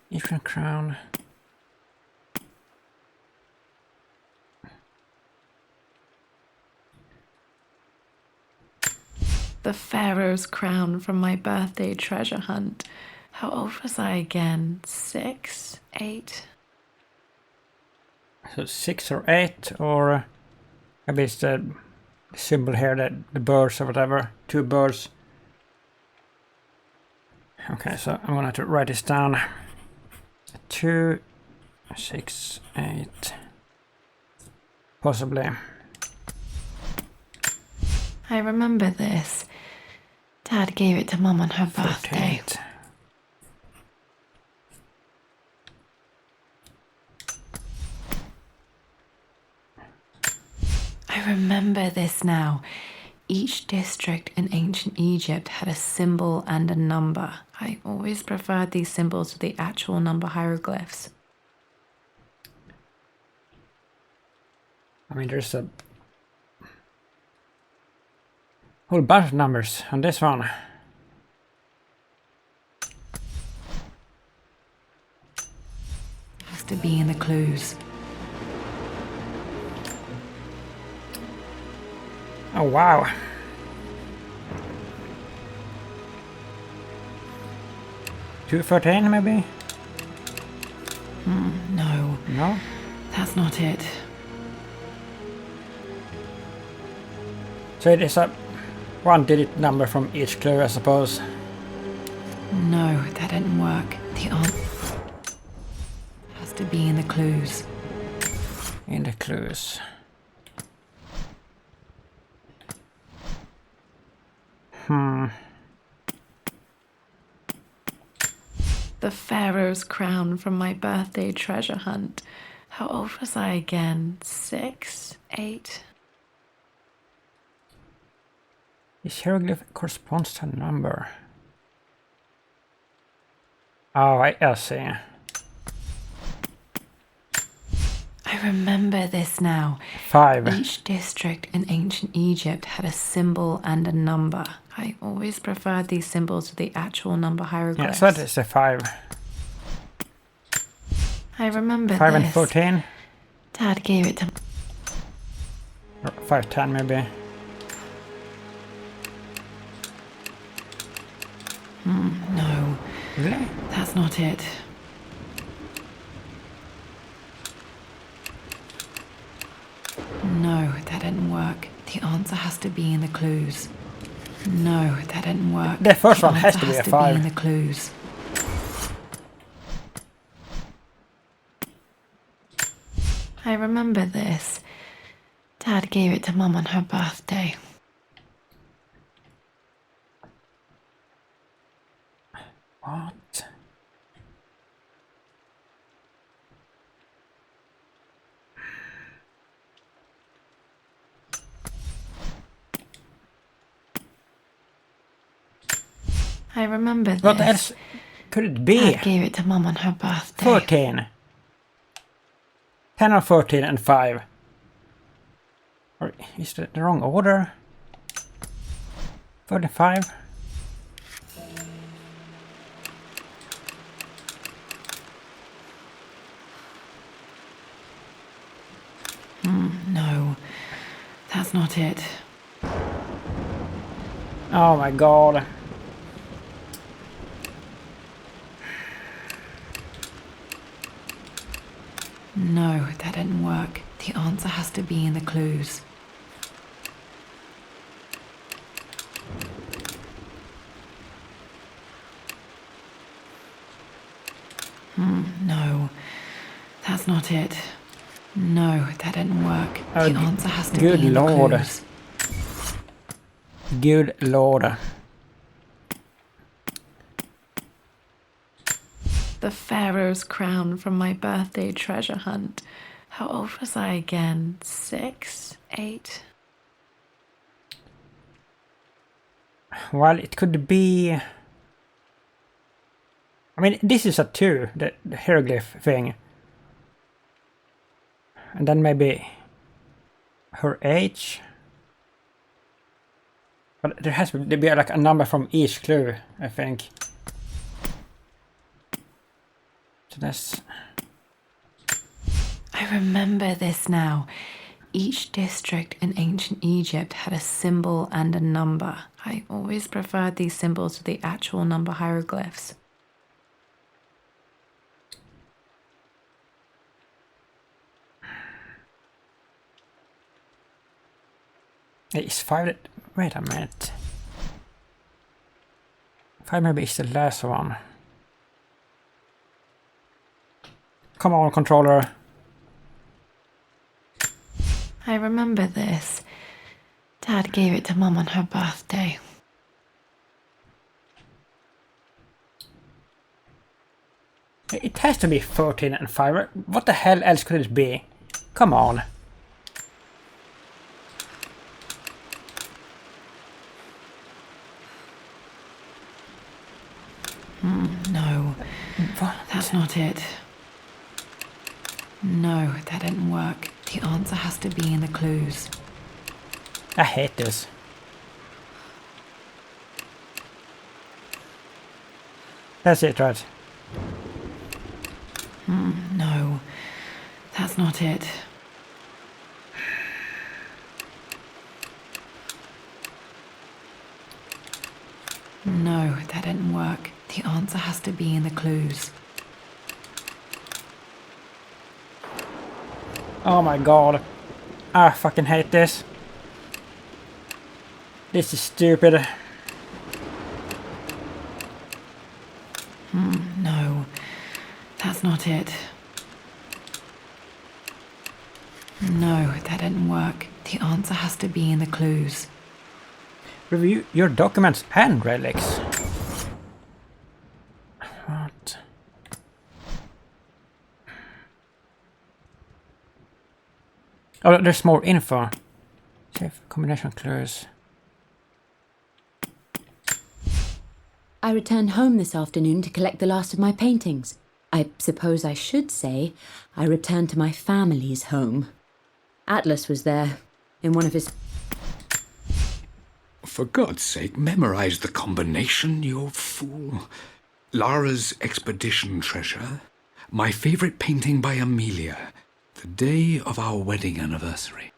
Eastern crown. The Pharaoh's crown from my birthday treasure hunt. How old was I again? 6? 8? So 6 or 8, or maybe it's the symbol here, that the birds or whatever. 2 birds. Okay, so I'm gonna have to write this down. 2, 6, 8. Possibly. I remember this. Dad gave it to Mum on her birthday. 38. I remember this now. Each district in ancient Egypt had a symbol and a number. I always preferred these symbols to the actual number hieroglyphs. I mean, there's a whole bunch of numbers on this one. Has to be in the clues. Oh wow. $2.13 maybe? No, No? that's not it. So it is a 1-digit number from each clue, I suppose. No, that didn't work. The answer has to be in the clues. In the clues. The Pharaoh's crown from my birthday treasure hunt. How old was I again? 6? 8? This hieroglyph corresponds to a number. Oh, I see. I remember this now. 5. Each district in ancient Egypt had a symbol and a number. I always preferred these symbols to the actual number Yeah, hieroglyphs. so that is a 5. I remember 5 this. and 14. Dad gave it to... Or 5, 10 maybe. No, Really? that's not it. No, that didn't work. The answer has to be in the clues. No, that didn't work. The first one has to be answer a 5. in the clues. I remember this. Dad gave it to Mum on her birthday. What? I remember this. What else could it be? Dad gave it to Mum on her birthday. 14. 10 or 14 and 5. Or is that the wrong order? 45. No, that's not it. Oh my god. No, that didn't work. The answer has to be in the clues. No, that's not it. No, that didn't work. The answer has to be good in the lord. clues. Good lord. The Pharaoh's crown from my birthday treasure hunt. How old was I again? 6? 8? Well, it could be... I mean, this is a 2, the hieroglyph thing. And then maybe her age. But there has to be like a number from each clue, I think. So that's... I remember this now. Each district in ancient Egypt had a symbol and a number. I always preferred these symbols to the actual number hieroglyphs. Is 5... Wait a minute. 5 maybe is the last one. Come on, controller. I remember this. Dad gave it to Mum on her birthday. It has to be 14 and 5. What the hell else could it be? Come on. No, What? that's not it. No, that didn't work. The answer has to be in the clues. I hate this. That's it, right? No, that's not it. No, that didn't work. The answer has to be in the clues. Oh my god. I fucking hate this. This is stupid. No, that's not it. No, that didn't work. The answer has to be in the clues. Review your documents and relics. What? Oh, there's more info. Safe combination clues. I returned home this afternoon to collect the last of my paintings. I suppose I should say I returned to my family's home. Atlas was there, in one of his... For God's sake, memorize the combination, you fool. Lara's expedition treasure, my favorite painting by Amelia, the day of our wedding anniversary.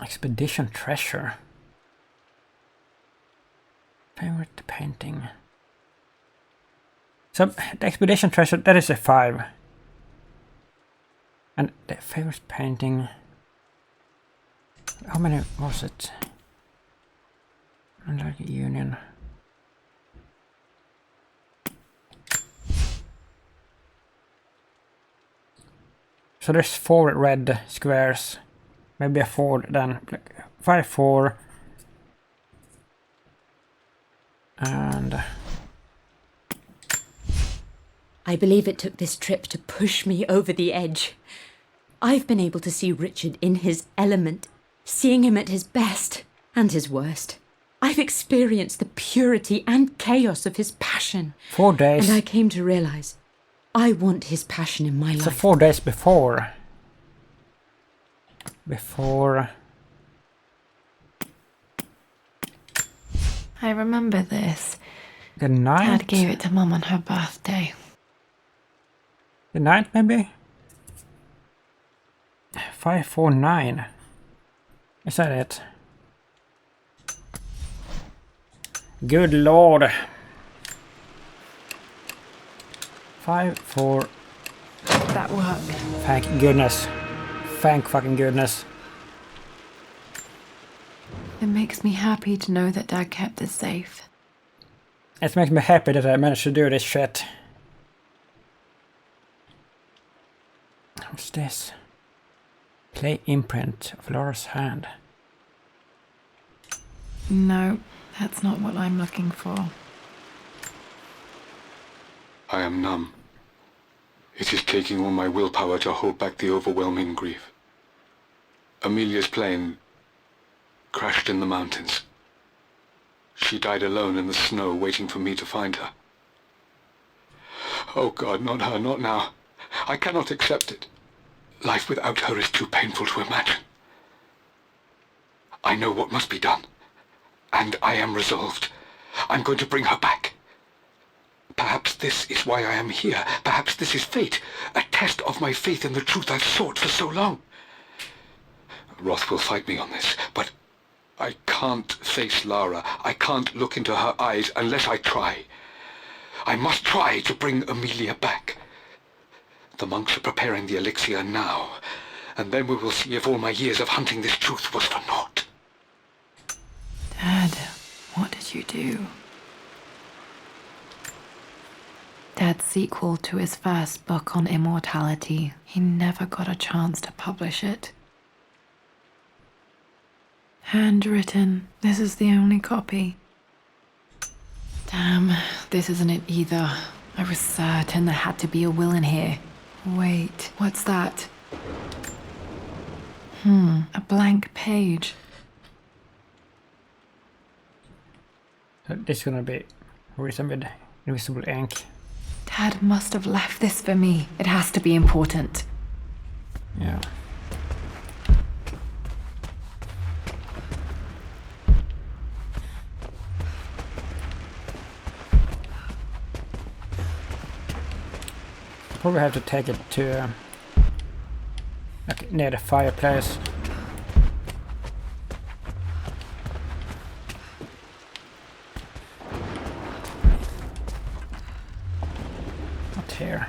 Expedition treasure. Favorite painting. So the expedition treasure, that is a 5. And the favorite painting. How many was it? Like Union. So there's 4 red squares. Maybe a 4 then. 5, 4. And I believe it took this trip to push me over the edge. I've been able to see Richard in his element, seeing him at his best and his worst. I've experienced the purity and chaos of his passion. 4 days. And I came to realize I want his passion in my life. So 4 days before. I remember this. The 9th? Dad gave it to Mum on her birthday. The 9th maybe? 549. Is that it? Good lord. 5, 4. That worked. Thank goodness. Thank fucking goodness. It makes me happy to know that Dad kept it safe. It makes me happy that I managed to do this shit. What's this? Clay imprint of Lara's hand. No, that's not what I'm looking for. I am numb. It is taking all my willpower to hold back the overwhelming grief. Amelia's plane crashed in the mountains. She died alone in the snow, waiting for me to find her. Oh God, not her, not now. I cannot accept it. Life without her is too painful to imagine. I know what must be done, and I am resolved. I'm going to bring her back. Perhaps this is why I am here. Perhaps this is fate, a test of my faith in the truth I've sought for so long. Roth will fight me on this, but I can't face Lara. I can't look into her eyes unless I try. I must try to bring Amelia back. The monks are preparing the elixir now, and then we will see if all my years of hunting this truth was for naught. Dad, what did you do? Dad's sequel to his first book on immortality. He never got a chance to publish it. Handwritten. This is the only copy. Damn, this isn't it either. I was certain there had to be a will in here. Wait, what's that? A blank page. So this is gonna be written with invisible ink. Dad must have left this for me. It has to be important. Yeah. Probably have to take it to like near the fireplace. Not here.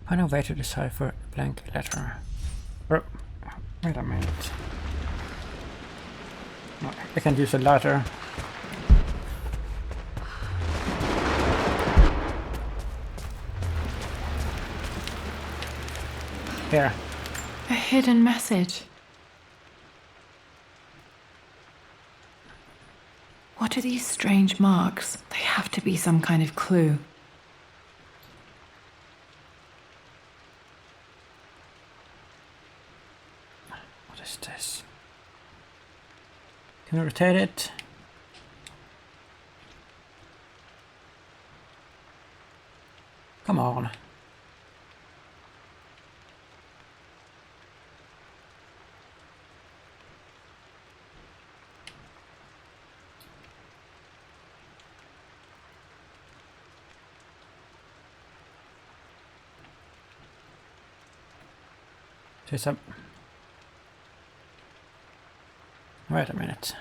Find a way to decipher a blank letter. Oh, wait a minute. I can't use a ladder. Here. A hidden message. What are these strange marks? They have to be some kind of clue. What is this? Can we rotate it? Come on. There's a... Wait a minute.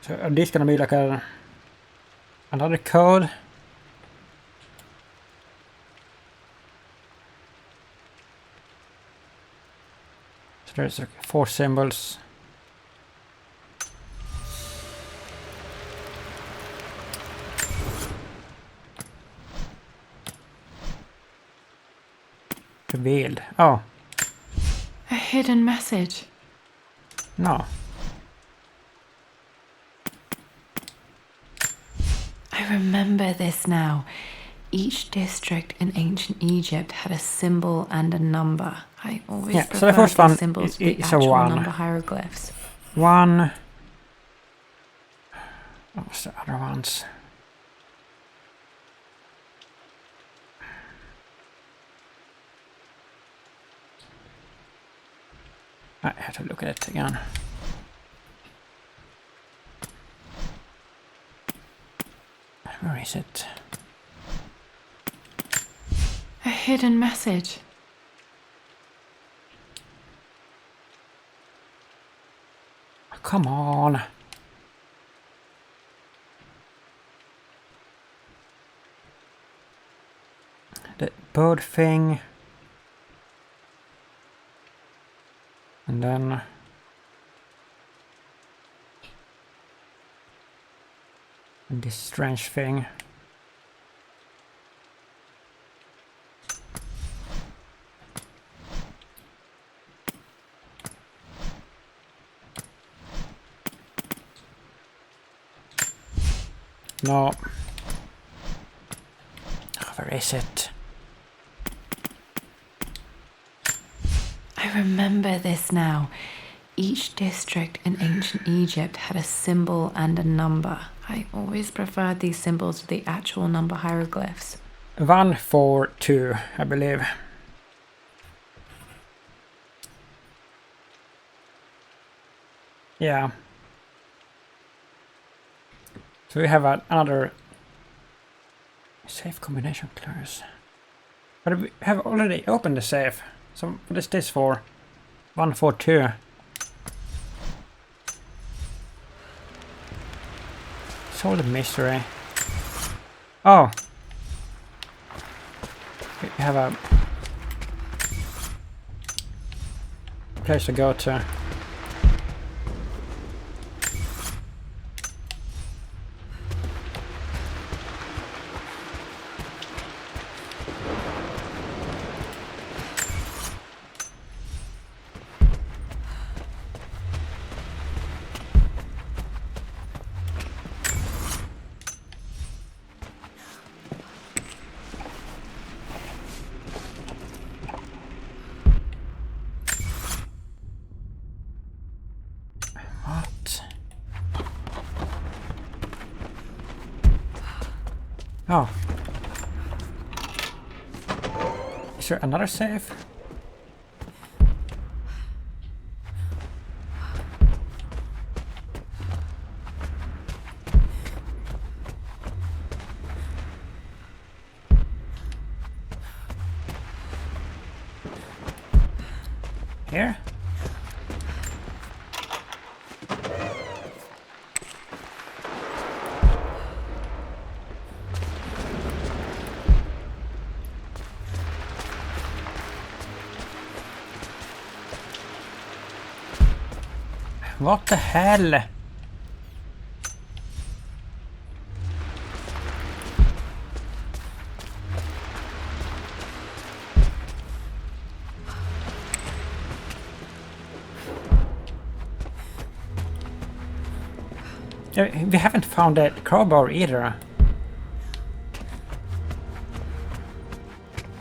So are these gonna be like another code? So there's like 4 symbols. Revealed. Oh, A hidden message. no. I remember this now. Each district in ancient Egypt had a symbol and a number. I always Yeah, so prefer the first one symbols to the is a actual 1. number hieroglyphs. 1. What was the other ones? I have to look at it again. Where is it? A hidden message. Come on. The bird thing. And then... and this strange thing. No. Oh, where is it? I remember this now. Each district in ancient Egypt had a symbol and a number. I always preferred these symbols to the actual number hieroglyphs. 1, 4, 2, I believe. Yeah. So we have another safe combination clues. But we have already opened the safe. So what is this for? 1, 4, 2. Solve the mystery. Oh. We have a place to go to. Oh. Is there another save? Here? What the hell? We haven't found that crowbar either.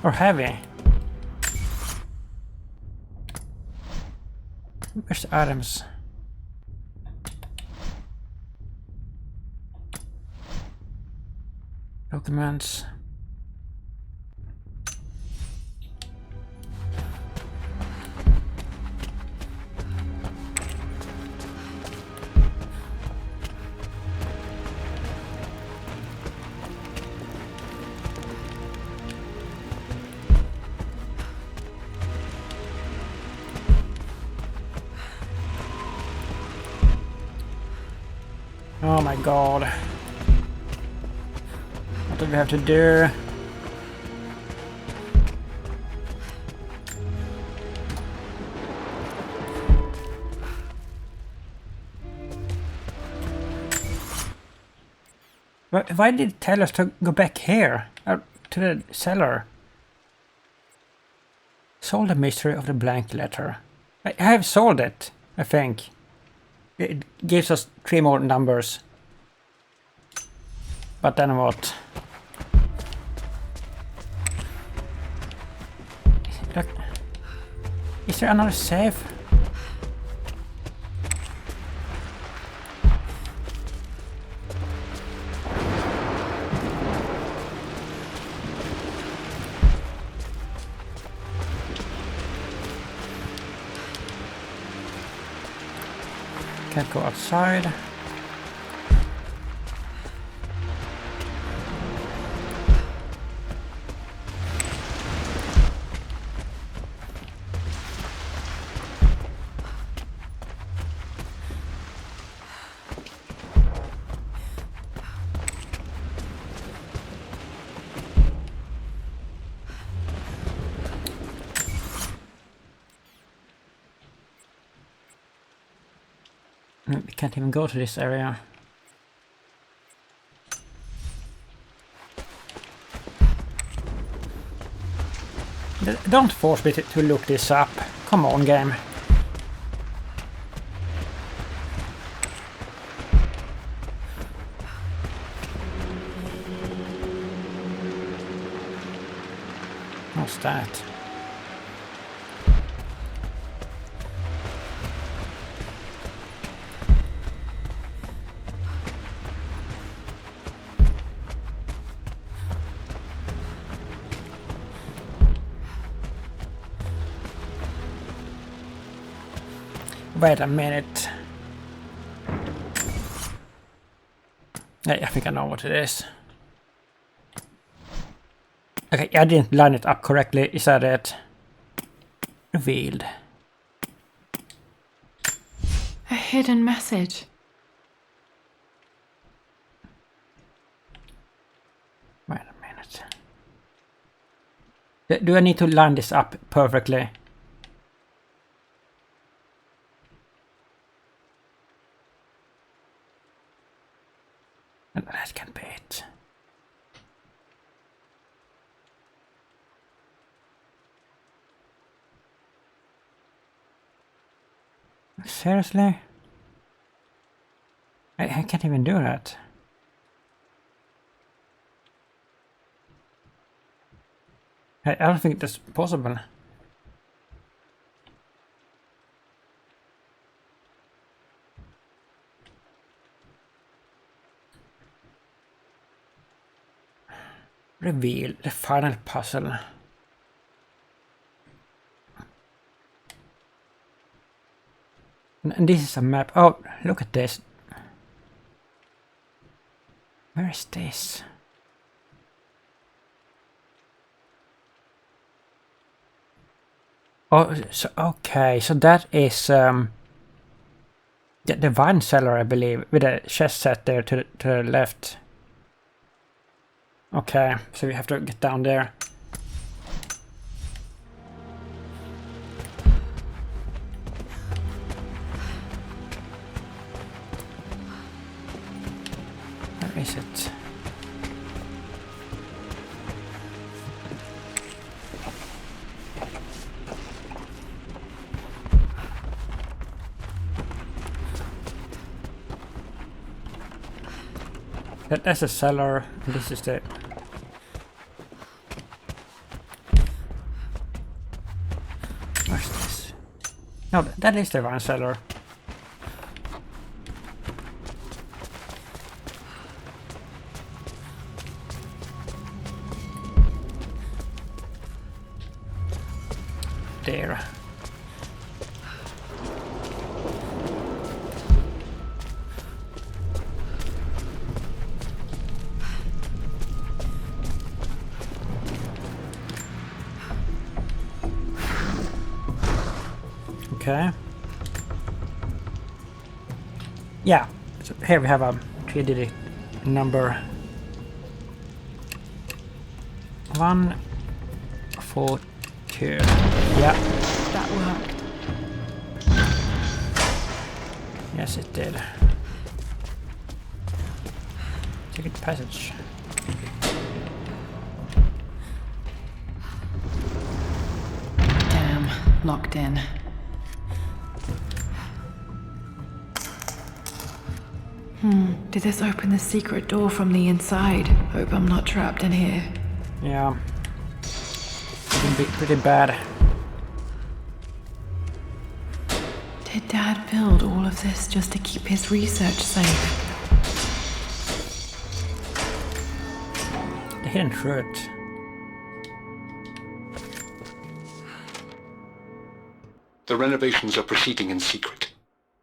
Or have we? Where's the items? Documents. Oh my god. What do we have to do? Why did it tell us to go back here? To the cellar? Solve the mystery of the blank letter. I have solved it, I think. It gives us 3 more numbers. But then what? Look. Is there another safe? Can't go outside. We can't even go to this area. Don't force me to look this up. Come on, game. What's that? Wait a minute. I think I know what it is. Okay, I didn't line it up correctly. Is that it? Revealed. A hidden message. Wait a minute. Do I need to line this up perfectly? That can be it. Seriously? I can't even do that. I don't think that's possible. Reveal the final puzzle. And this is a map. Oh, look at this. Where is this? Oh, so, okay, so that is the wine cellar, I believe, with a chest set there to the left. Okay, so we have to get down there. Where is it? That's a cellar, and this is the... Where's this? No, that is the wine cellar. There. Okay. Yeah, so here we have a 3-digit number. 142. Yeah. That worked. Yes, it did. Secret passage. Damn, locked in. Did this open the secret door from the inside? Hope I'm not trapped in here. Yeah. It can be pretty bad. Did Dad build all of this just to keep his research safe? The hidden fruit. The renovations are proceeding in secret.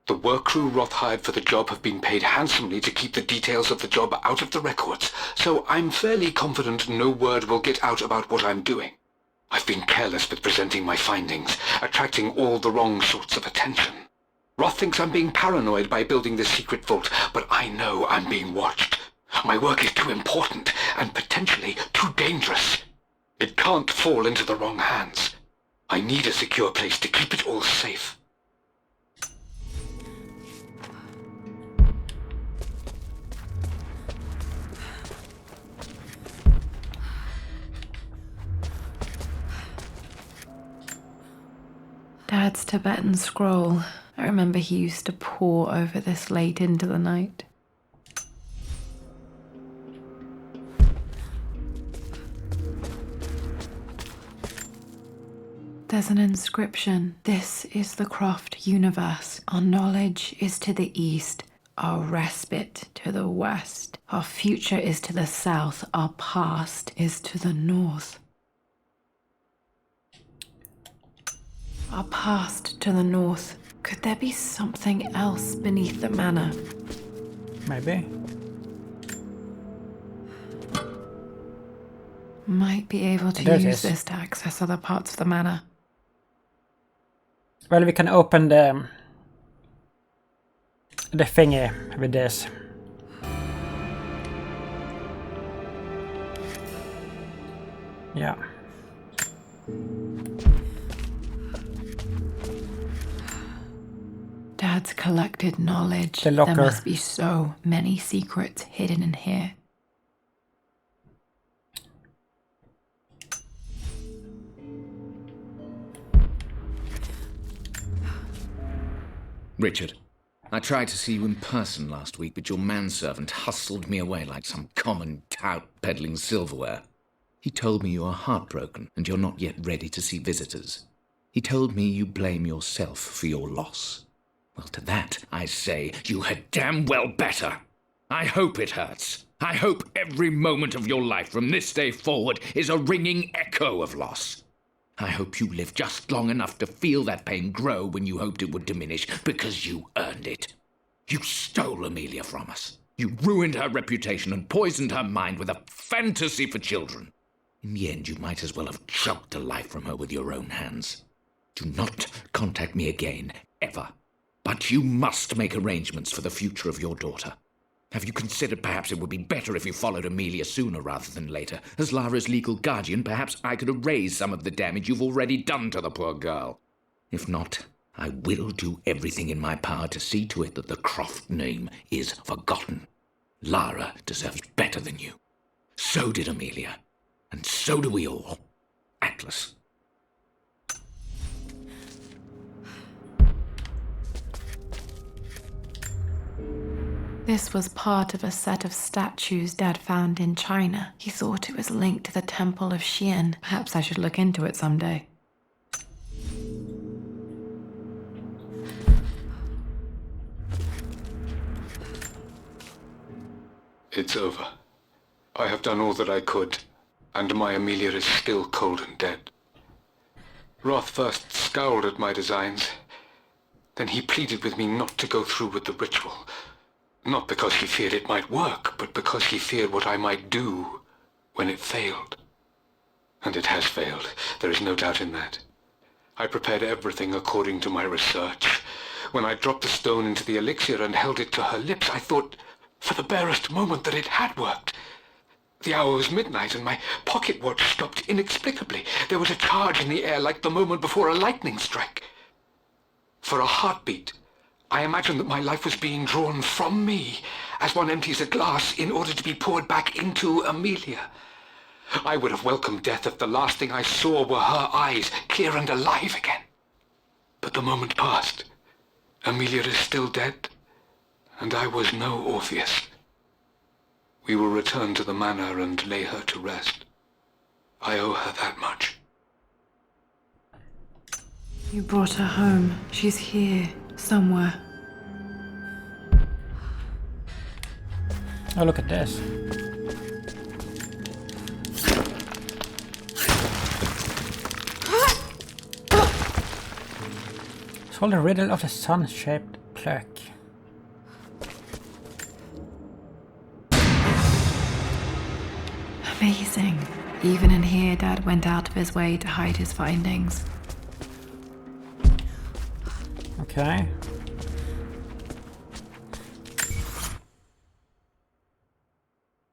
The work crew Roth hired for the job have been paid handsomely to keep the details of the job out of the records, so I'm fairly confident no word will get out about what I'm doing. I've been careless with presenting my findings, attracting all the wrong sorts of attention. Roth thinks I'm being paranoid by building this secret vault, but I know I'm being watched. My work is too important and potentially too dangerous. It can't fall into the wrong hands. I need a secure place to keep it all safe. Dad's Tibetan scroll. I remember he used to pore over this late into the night. There's an inscription. This is the Croft universe. Our knowledge is to the east, our respite to the west. Our future is to the south, our past is to the north. Our past to the north. Could there be something else beneath the manor? Maybe. Might be able to There it use is. this to access other parts of the manor. Well, we can open the thingy with this. Yeah. Dad's collected knowledge. The locker. There must be so many secrets hidden in here. Richard, I tried to see you in person last week, but your manservant hustled me away like some common tout peddling silverware. He told me you are heartbroken and you're not yet ready to see visitors. He told me you blame yourself for your loss. Well, to that I say you had damn well better. I hope it hurts. I hope every moment of your life from this day forward is a ringing echo of loss. I hope you live just long enough to feel that pain grow when you hoped it would diminish, because you earned it. You stole Amelia from us. You ruined her reputation and poisoned her mind with a fantasy for children. In the end, you might as well have choked the life from her with your own hands. Do not contact me again, ever. But you must make arrangements for the future of your daughter. Have you considered perhaps it would be better if you followed Amelia sooner rather than later? As Lara's legal guardian, perhaps I could erase some of the damage you've already done to the poor girl. If not, I will do everything in my power to see to it that the Croft name is forgotten. Lara deserves better than you. So did Amelia. And so do we all. Atlas. This was part of a set of statues Dad found in China. He thought it was linked to the Temple of Xian. Perhaps I should look into it someday. It's over. I have done all that I could, and my Amelia is still cold and dead. Roth first scowled at my designs. Then he pleaded with me not to go through with the ritual. Not because he feared it might work, but because he feared what I might do when it failed. And it has failed. There is no doubt in that. I prepared everything according to my research. When I dropped the stone into the elixir and held it to her lips, I thought for the barest moment that it had worked. The hour was midnight and my pocket watch stopped inexplicably. There was a charge in the air like the moment before a lightning strike. For a heartbeat, I imagined that my life was being drawn from me as one empties a glass in order to be poured back into Amelia. I would have welcomed death if the last thing I saw were her eyes, clear and alive again. But the moment passed. Amelia is still dead, and I was no Orpheus. We will return to the manor and lay her to rest. I owe her that much. You brought her home. She's here, somewhere. Oh, look at this. Solve the riddle of the sun-shaped plaque. Amazing. Even in here, Dad went out of his way to hide his findings. Okay.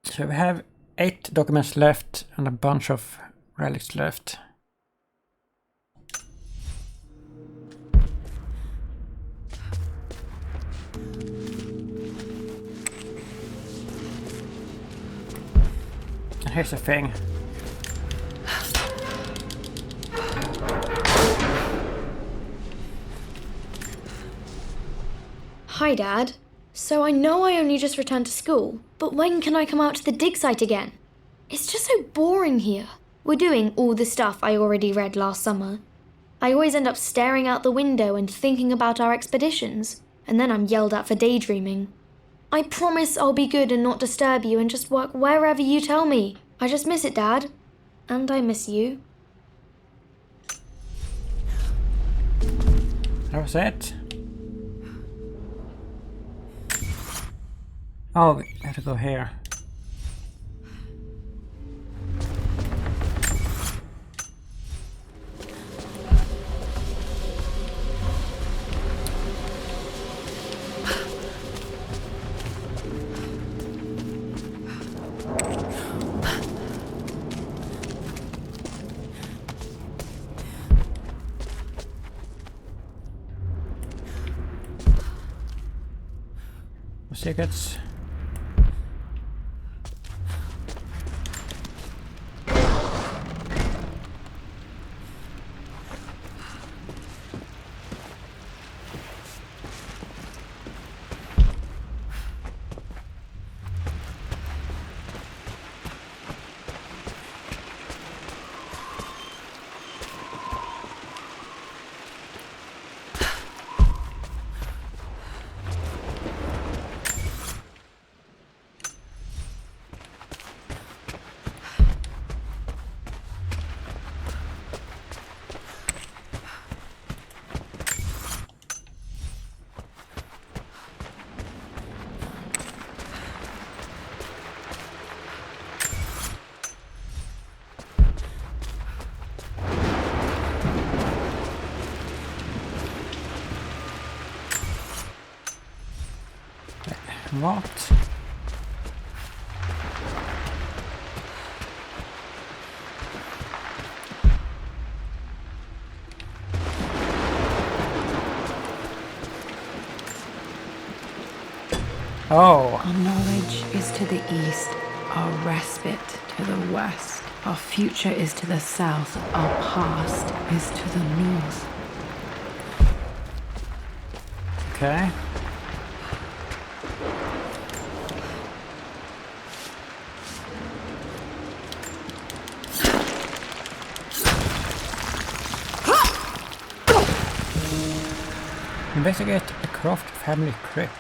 So we have 8 documents left and a bunch of relics left. And here's the thing. Hi, Dad. So I know I only just returned to school, but when can I come out to the dig site again? It's just so boring here. We're doing all the stuff I already read last summer. I always end up staring out the window and thinking about our expeditions, and then I'm yelled at for daydreaming. I promise I'll be good and not disturb you and just work wherever you tell me. I just miss it, Dad. And I miss you. That was it. Oh, we have to go here. Secrets. What? Oh. Our knowledge is to the east, our respite to the west. Our future is to the south, our past is to the north. Okay. Investigate the Croft family crypt.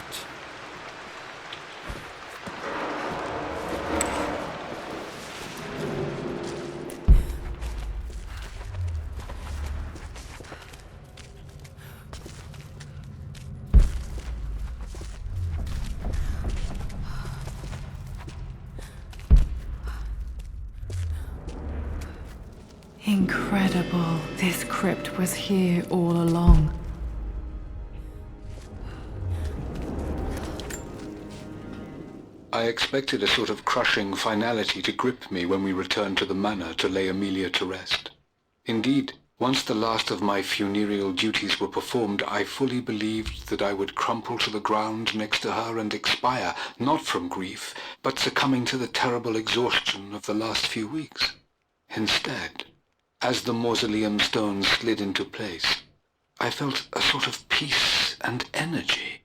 Incredible. This crypt was here all along. I expected a sort of crushing finality to grip me when we returned to the manor to lay Amelia to rest. Indeed, once the last of my funereal duties were performed, I fully believed that I would crumple to the ground next to her and expire, not from grief, but succumbing to the terrible exhaustion of the last few weeks. Instead, as the mausoleum stones slid into place, I felt a sort of peace and energy.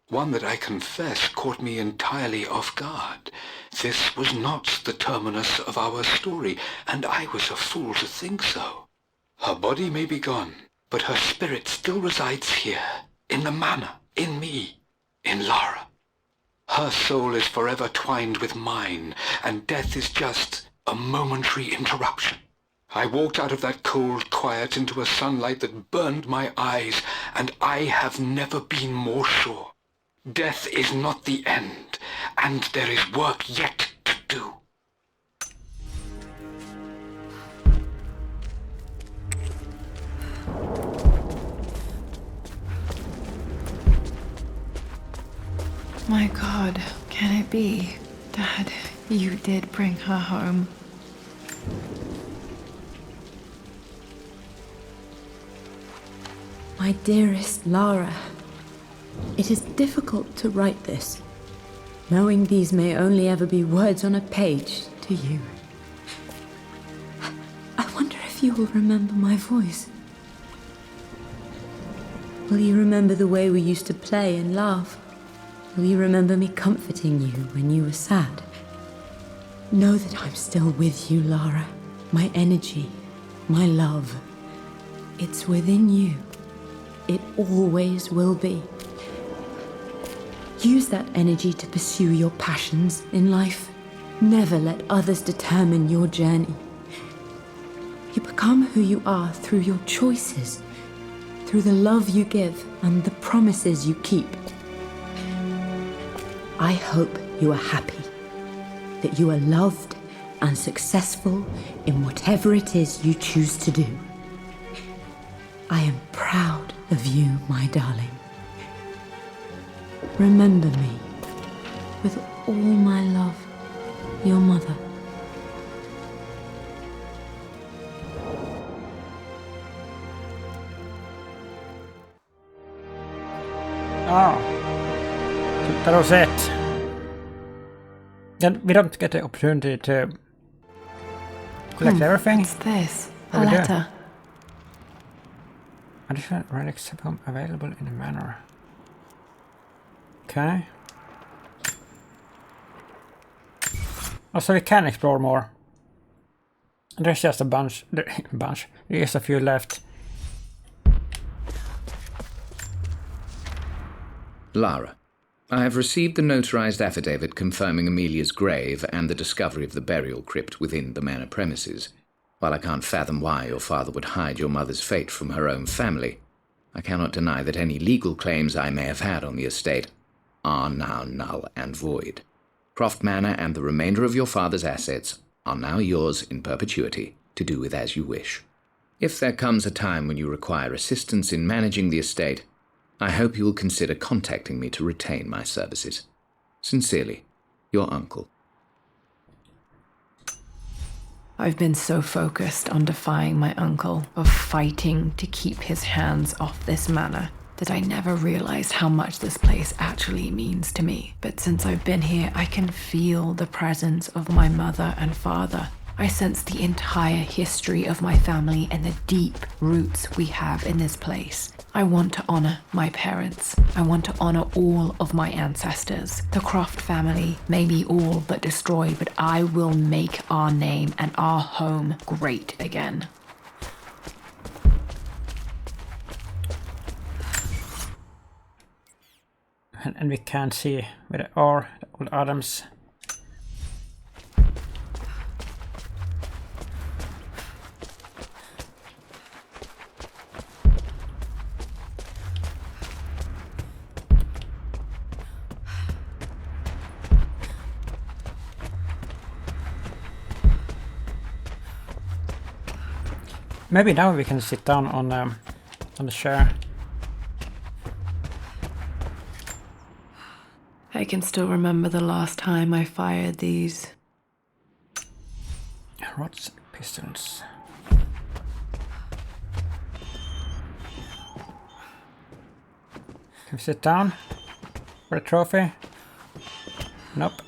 One that I confess caught me entirely off guard. This was not the terminus of our story, and I was a fool to think so. Her body may be gone, but her spirit still resides here, in the manor, in me, in Lara. Her soul is forever twined with mine, and death is just a momentary interruption. I walked out of that cold quiet into a sunlight that burned my eyes, and I have never been more sure. Death is not the end, and there is work yet to do. My God, can it be? Dad, you did bring her home. My dearest Lara, it is difficult to write this, knowing these may only ever be words on a page to you. I wonder if you will remember my voice. Will you remember the way we used to play and laugh? Will you remember me comforting you when you were sad? Know that I'm still with you, Lara. My energy, my love, it's within you. It always will be. Use that energy to pursue your passions in life. Never let others determine your journey. You become who you are through your choices, through the love you give and the promises you keep. I hope you are happy, that you are loved and successful in whatever it is you choose to do. I am proud of you, my darling. Remember me, with all my love, your mother. Oh. That was it. Then we don't get the opportunity to collect everything. What's this? A What do we do? letter. Additional relics become available in the manor. Okay. Also, we can explore more. There's just a bunch. There's a few left. Lara, I have received the notarized affidavit confirming Amelia's grave and the discovery of the burial crypt within the manor premises. While I can't fathom why your father would hide your mother's fate from her own family, I cannot deny that any legal claims I may have had on the estate are now null and void. Croft Manor and the remainder of your father's assets are now yours in perpetuity to do with as you wish. If there comes a time when you require assistance in managing the estate, I hope you will consider contacting me to retain my services. Sincerely, your uncle. I've been so focused on defying my uncle, of fighting to keep his hands off this manor, that I never realized how much this place actually means to me. But since I've been here, I can feel the presence of my mother and father. I sense the entire history of my family and the deep roots we have in this place. I want to honor my parents. I want to honor all of my ancestors. The Croft family may be all but destroyed, but I will make our name and our home great again. And we can't see where they are, the old items. Maybe now we can sit down on the chair. I can still remember the last time I fired these. Rods, pistols. Can we sit down for a trophy? Nope.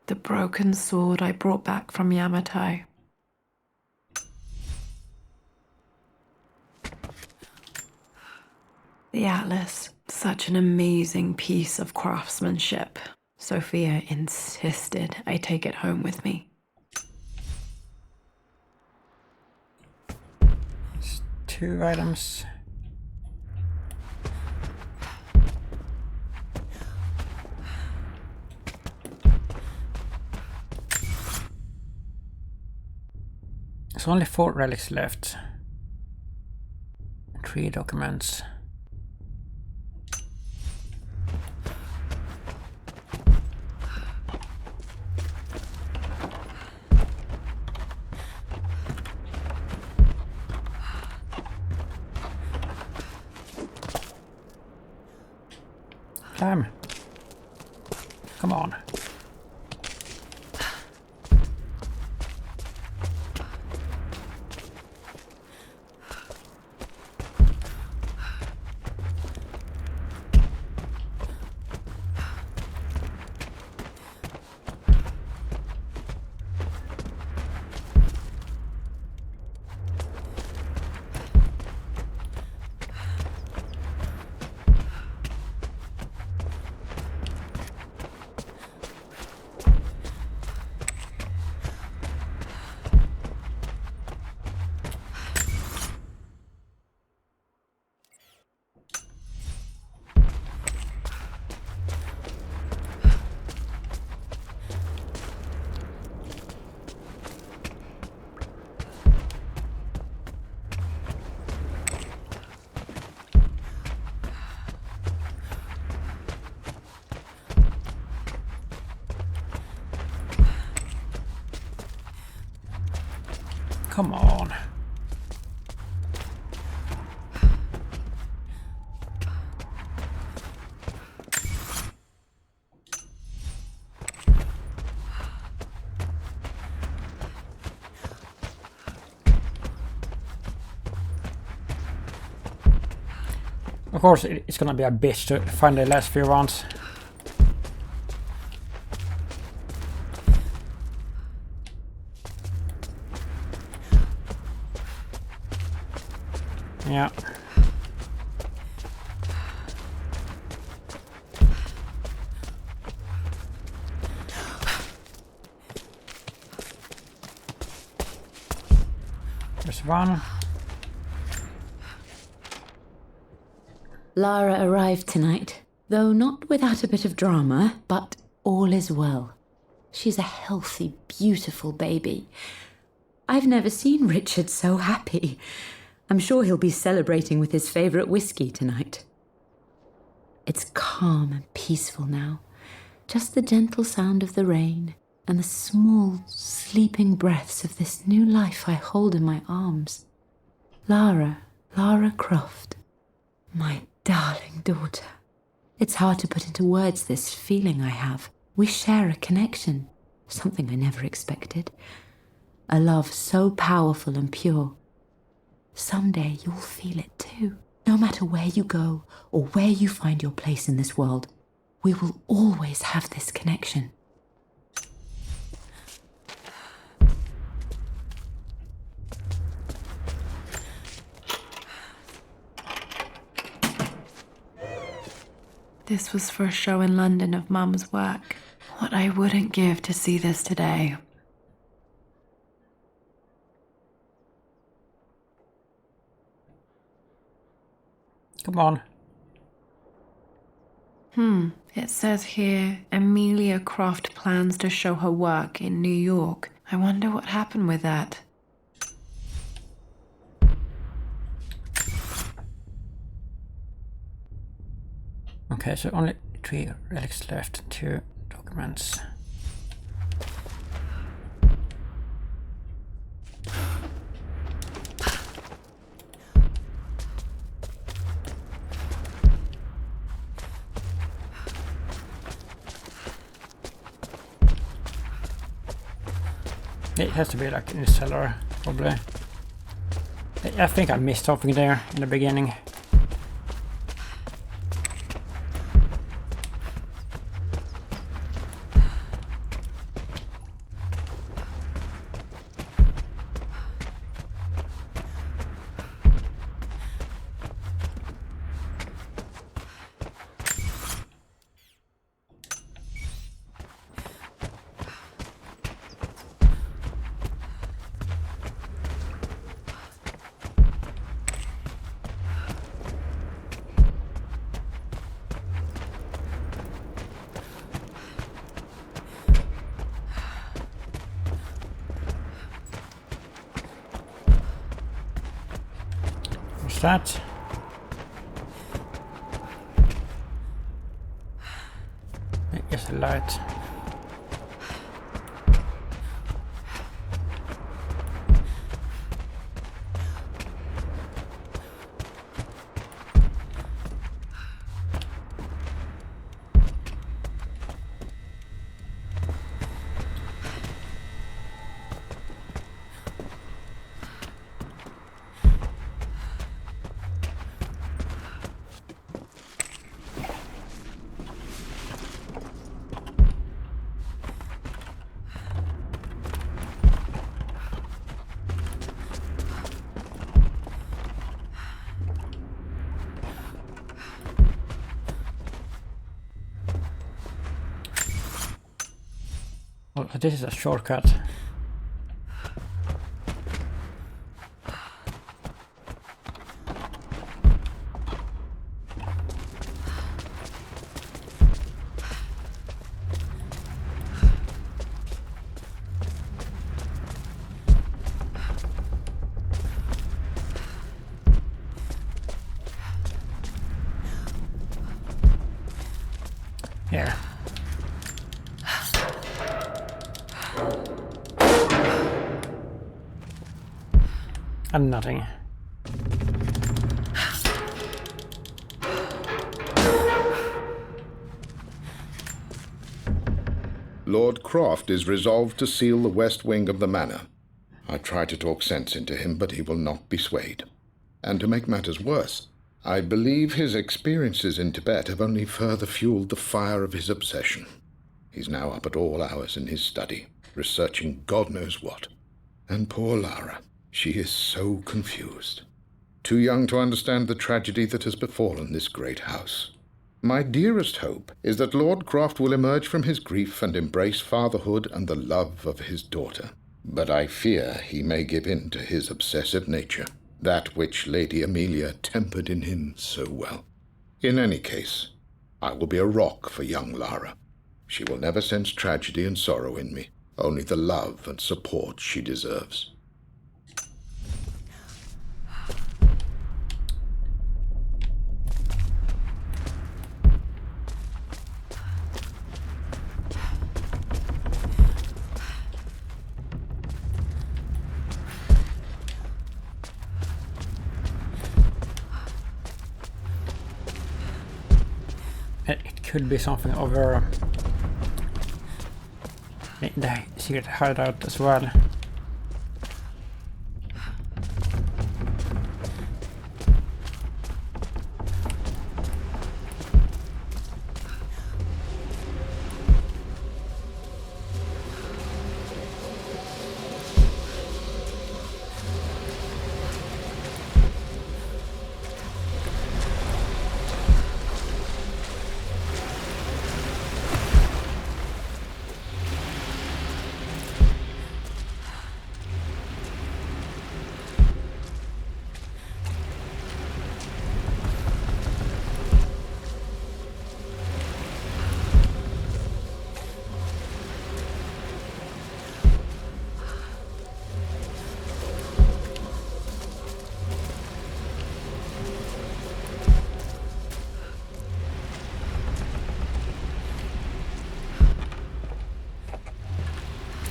The broken sword I brought back from Yamatai. The atlas, such an amazing piece of craftsmanship. Sophia insisted I take it home with me. It's 2 items. There's only 4 relics left. 3 documents. Climb. Come on. Come on. Of course, it's gonna be a bitch to find the last few rounds. Yeah. There's one. Lara arrived tonight, though not without a bit of drama, but all is well. She's a healthy, beautiful baby. I've never seen Richard so happy. I'm sure he'll be celebrating with his favourite whiskey tonight. It's calm and peaceful now. Just the gentle sound of the rain and the small, sleeping breaths of this new life I hold in my arms. Lara Croft. My darling daughter. It's hard to put into words this feeling I have. We share a connection, something I never expected. A love so powerful and pure. Someday you'll feel it too. No matter where you go or where you find your place in this world, we will always have this connection. This was for a show in London of Mum's work. What I wouldn't give to see this today. Come on. It says here, Amelia Croft plans to show her work in New York. I wonder what happened with that. Okay, so only 3 relics left, 2 documents. It has to be like in the cellar, probably. I think I missed something there in the beginning. That. There's a light. Oh, this is a shortcut. Here. And nothing. Lord Croft is resolved to seal the west wing of the manor. I try to talk sense into him, but he will not be swayed. And to make matters worse, I believe his experiences in Tibet have only further fueled the fire of his obsession. He's now up at all hours in his study, researching God knows what. And poor Lara, she is so confused. Too young to understand the tragedy that has befallen this great house. My dearest hope is that Lord Croft will emerge from his grief and embrace fatherhood and the love of his daughter. But I fear he may give in to his obsessive nature, that which Lady Amelia tempered in him so well. In any case, I will be a rock for young Lara. She will never sense tragedy and sorrow in me, only the love and support she deserves. could be something over the secret hideout as well.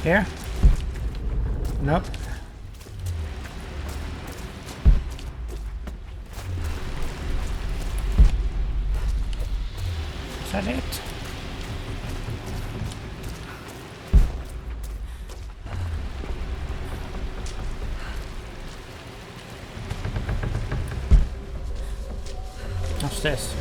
Here? Nope. Is that it? What's this?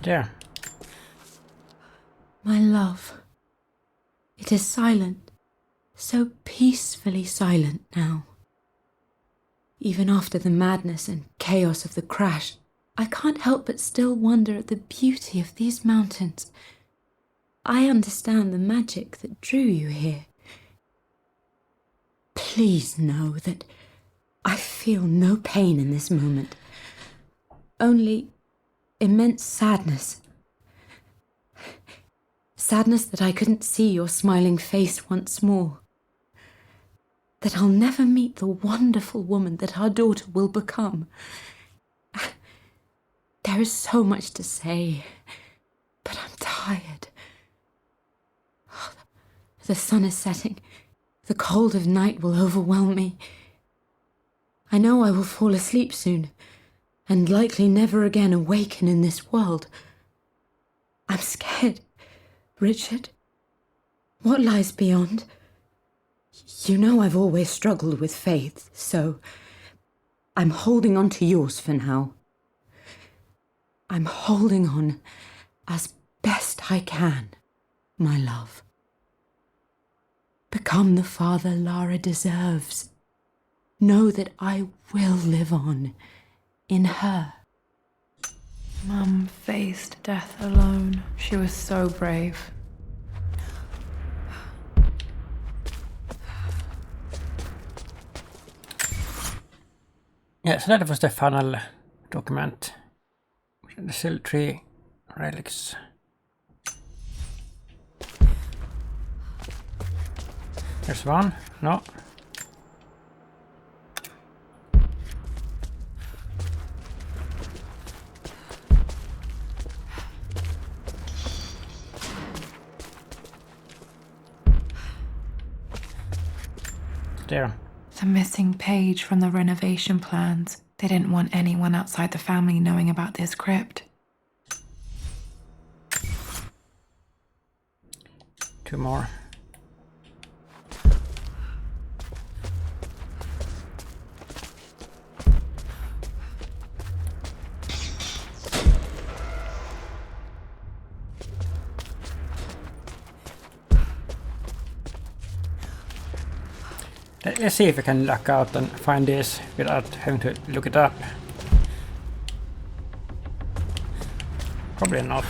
There. My love. It is silent, so peacefully silent now. Even after the madness and chaos of the crash, I can't help but still wonder at the beauty of these mountains. I understand the magic that drew you here. Please know that I feel no pain in this moment, only immense sadness. Sadness that I couldn't see your smiling face once more. That I'll never meet the wonderful woman that our daughter will become. There is so much to say, but I'm tired. The sun is setting. The cold of night will overwhelm me. I know I will fall asleep soon, and likely never again awaken in this world. I'm scared, Richard. What lies beyond? You know I've always struggled with faith, so I'm holding on to yours for now. I'm holding on as best I can, my love. Become the father Lara deserves. Know that I will live on in her. Mum faced death alone. She was so brave. Yeah, so that was the final document. There's still 3 relics. There's one. No. There. The missing page from the renovation plans. They didn't want anyone outside the family knowing about this crypt. 2 more. Let's see if we can luck out and find this without having to look it up. Probably not.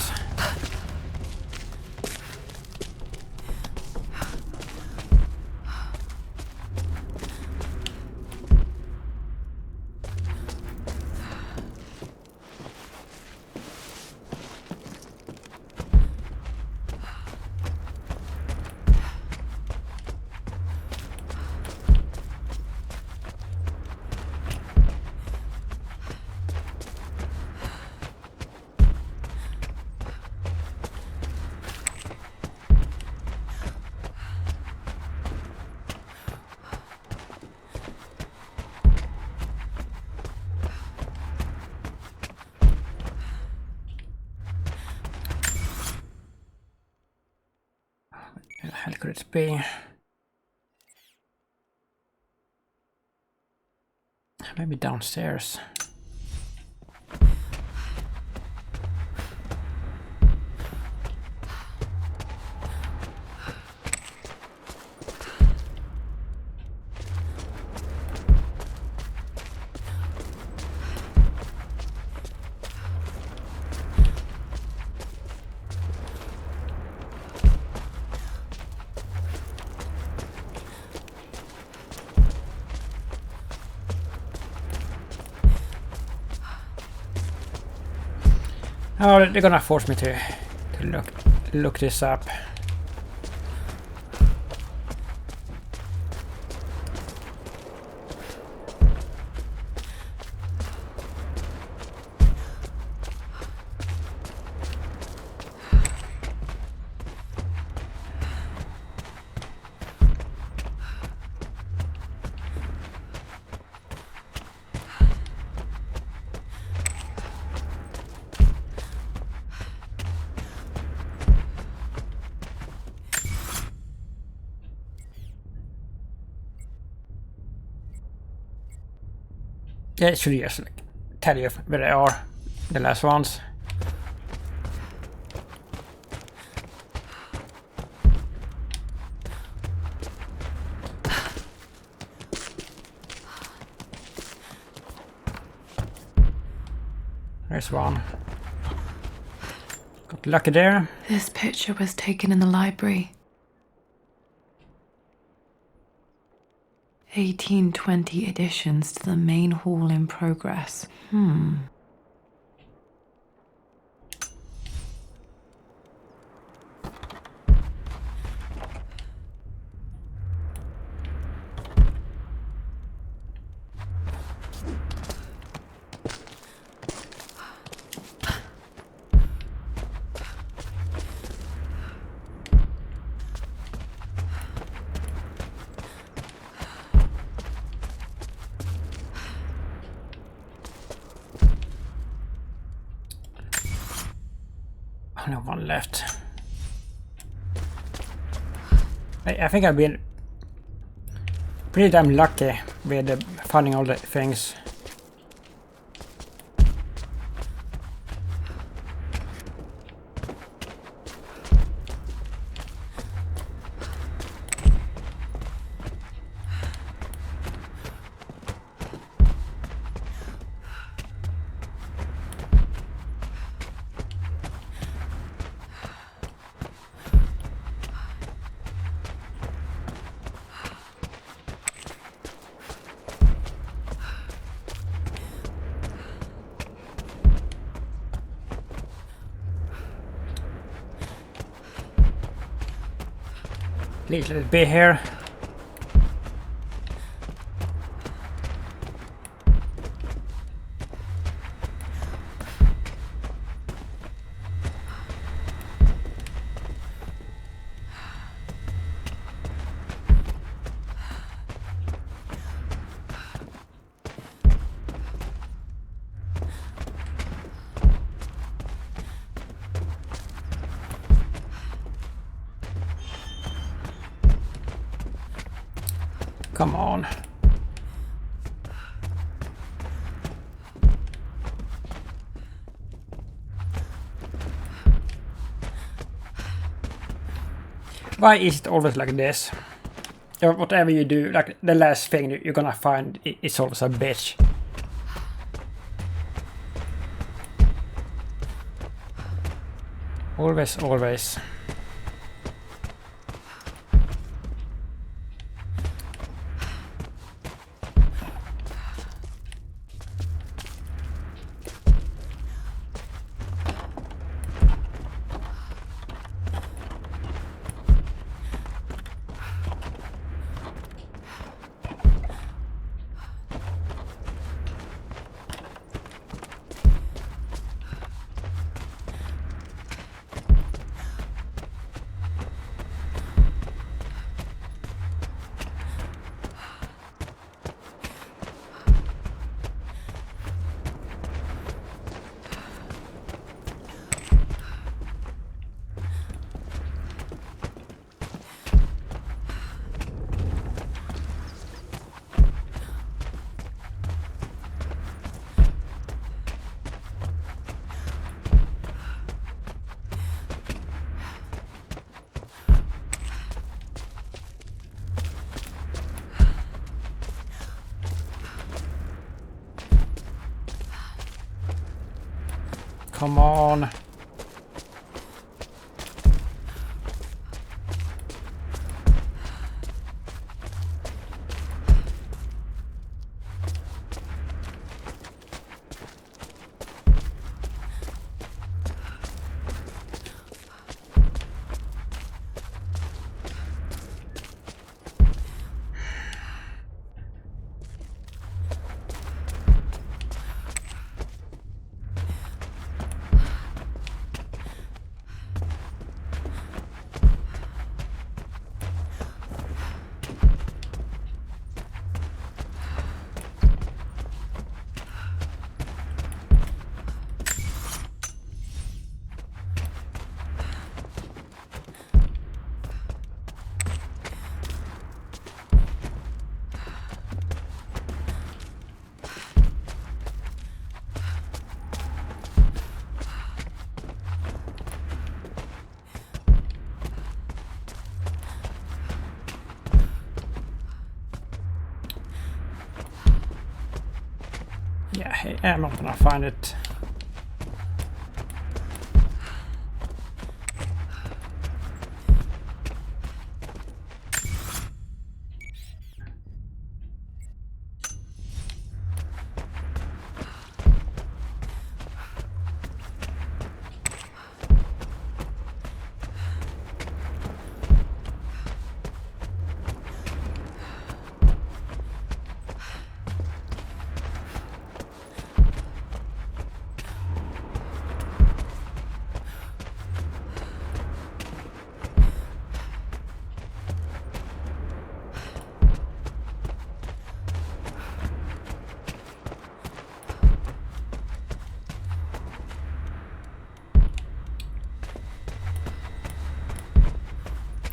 Where the hell could it be? Maybe downstairs. Oh, they're gonna force me to look this up. Yeah, it should just tell you where they are, the last ones. There's one. Got lucky there. This picture was taken in the library. 1820 additions to the main hall in progress. Only one left. I think I've been pretty damn lucky with finding all the things. Please let it be here. Come on. Why is it always like this? Or whatever you do, like the last thing you're gonna find is always a bitch. Always, always. Come on. Yeah, I'm not gonna find it.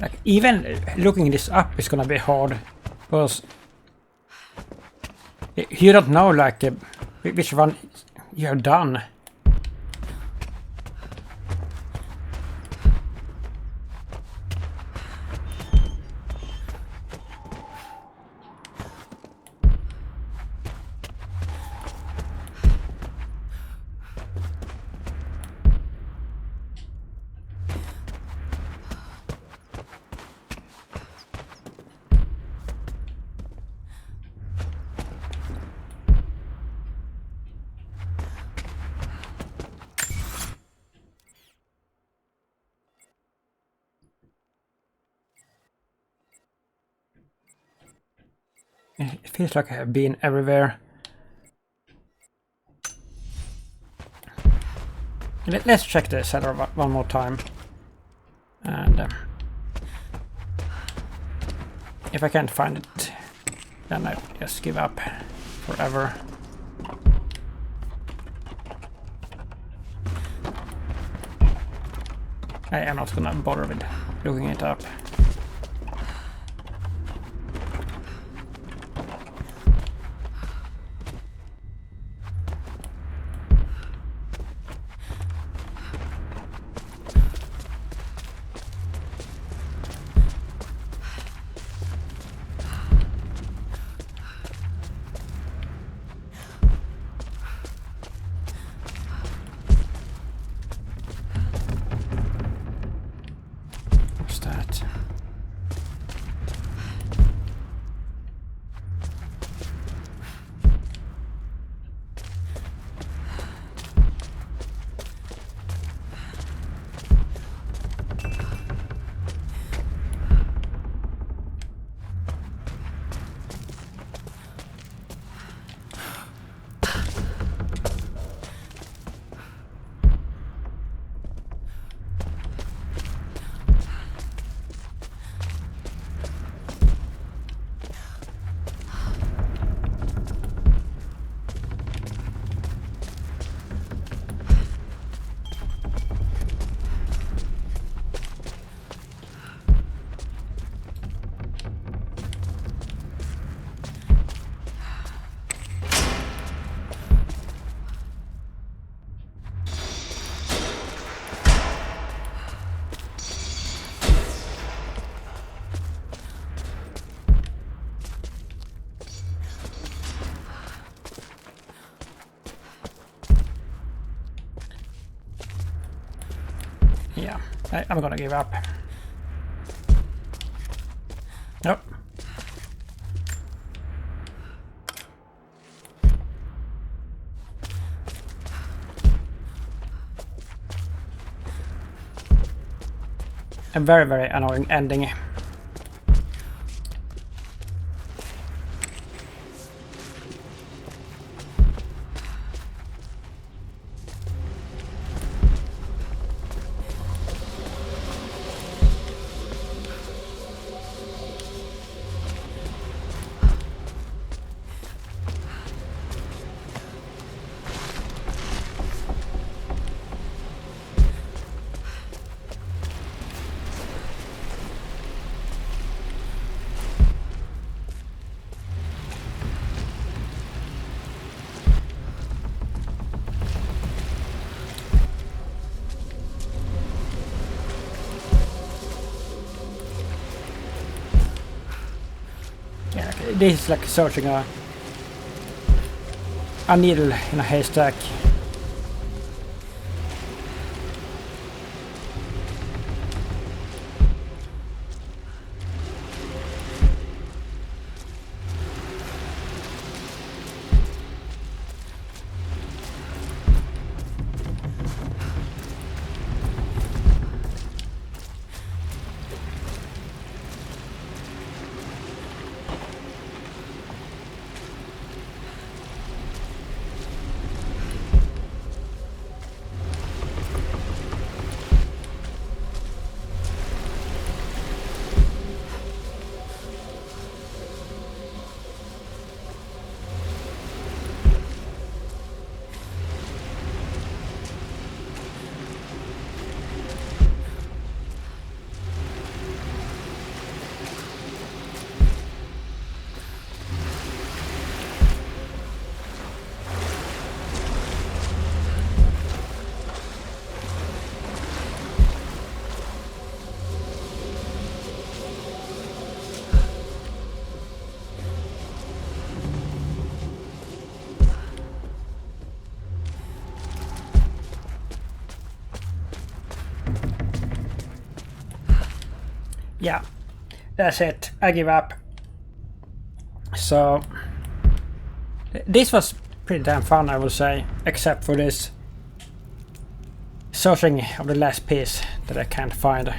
Like, even looking this up is gonna be hard, because you don't know like which one you're done. It feels like I have been everywhere. Let's check the cellar one more time. And if I can't find it, then I just give up forever. I am not gonna bother with looking it up. What's that? I'm gonna give up. Nope. A very, very annoying ending. This is like searching a needle in a haystack. Yeah, that's it. I give up. So this was pretty damn fun, I would say, except for this searching of the last piece that I can't find.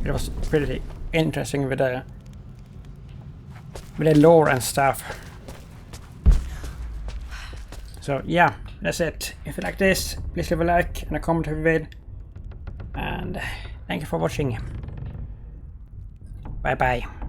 It was pretty interesting with the lore and stuff. So yeah, that's it. If you like this, please leave a like and a comment if you did. And thank you for watching. Bye bye.